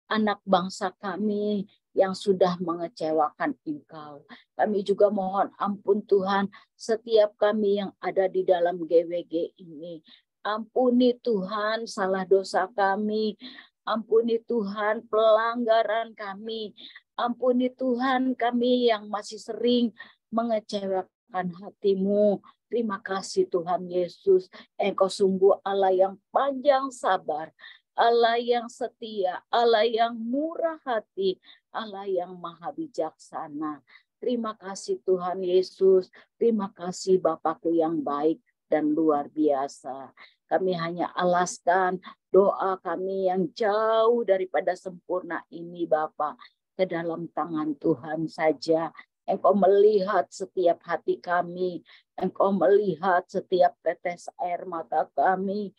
anak bangsa kami yang sudah mengecewakan Engkau. Kami juga mohon ampun Tuhan setiap kami yang ada di dalam GWG ini. Ampuni Tuhan salah dosa kami. Ampuni Tuhan pelanggaran kami. Ampuni Tuhan kami yang masih sering mengecewakan hati-Mu. Terima kasih Tuhan Yesus. Engkau sungguh Allah yang panjang sabar. Allah yang setia, Allah yang murah hati, Allah yang maha bijaksana. Terima kasih Tuhan Yesus. Terima kasih Bapakku yang baik dan luar biasa. Kami hanya alaskan doa kami yang jauh daripada sempurna ini Bapa ke dalam tangan Tuhan saja. Engkau melihat setiap hati kami. Engkau melihat setiap tetes air mata kami.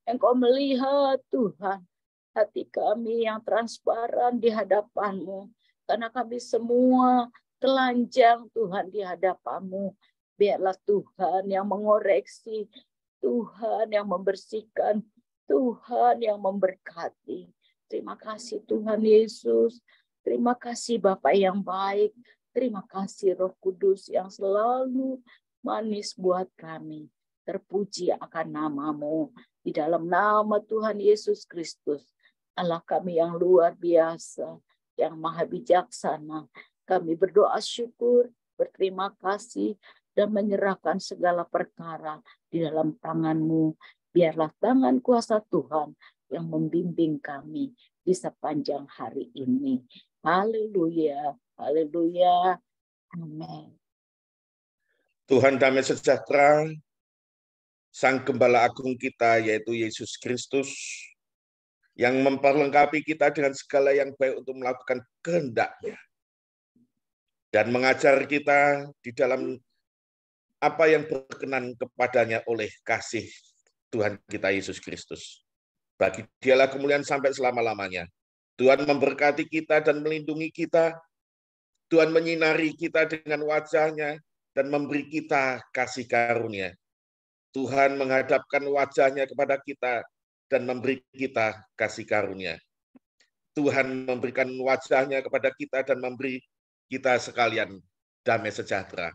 Engkau melihat Tuhan hati kami yang transparan di hadapan-Mu. Karena kami semua telanjang Tuhan di hadapan-Mu. Biarlah Tuhan yang mengoreksi, Tuhan yang membersihkan, Tuhan yang memberkati. Terima kasih Tuhan Yesus. Terima kasih Bapa yang baik. Terima kasih Roh Kudus yang selalu manis buat kami. Terpuji akan nama-Mu. Di dalam nama Tuhan Yesus Kristus, Allah kami yang luar biasa, yang maha bijaksana. Kami berdoa syukur, berterima kasih, dan menyerahkan segala perkara di dalam tangan-Mu. Biarlah tangan kuasa Tuhan yang membimbing kami di sepanjang hari ini. Haleluya, haleluya, amin. Tuhan damai sejahtera, Sang Gembala Agung kita, yaitu Yesus Kristus, yang memperlengkapi kita dengan segala yang baik untuk melakukan kehendak-Nya, dan mengajar kita di dalam apa yang berkenan kepadanya oleh kasih Tuhan kita Yesus Kristus. Bagi Dialah kemuliaan sampai selama-lamanya. Tuhan memberkati kita dan melindungi kita. Tuhan menyinari kita dengan wajah-Nya dan memberi kita kasih karunia. Tuhan menghadapkan wajah-Nya kepada kita dan memberi kita kasih karunia. Tuhan memberikan wajah-Nya kepada kita dan memberi kita sekalian damai sejahtera.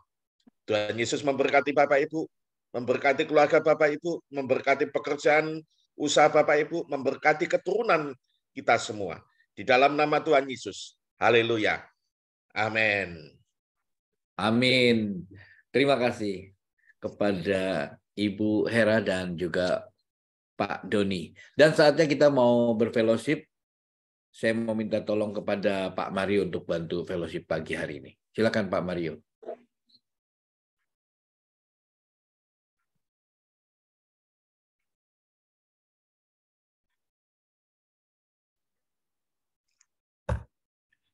Tuhan Yesus memberkati Bapak Ibu, memberkati keluarga Bapak Ibu, memberkati pekerjaan usaha Bapak Ibu, memberkati keturunan kita semua. Di dalam nama Tuhan Yesus. Haleluya. Amin. Amin. Terima kasih kepada Ibu Hera dan juga Pak Doni. Dan saatnya kita mau berfellowship. Saya mau minta tolong kepada Pak Mario untuk bantu fellowship pagi hari ini. Silakan Pak Mario.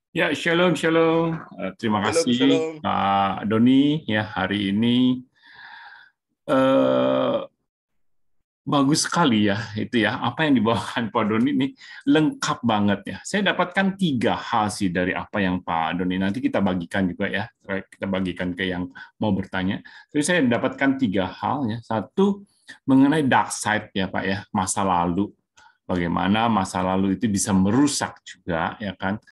Ya, shalom, shalom. Terima kasih Shalom. Pak Doni. Ya, hari ini bagus sekali ya itu ya apa yang dibawakan Pak Doni ini lengkap banget ya. Saya dapatkan 3 hal sih dari apa yang Pak Doni, nanti kita bagikan juga ya, kita bagikan ke yang mau bertanya. Jadi saya dapatkan 3 hal ya. Satu mengenai dark side ya Pak ya, masa lalu. Bagaimana masa lalu itu bisa merusak juga ya kan.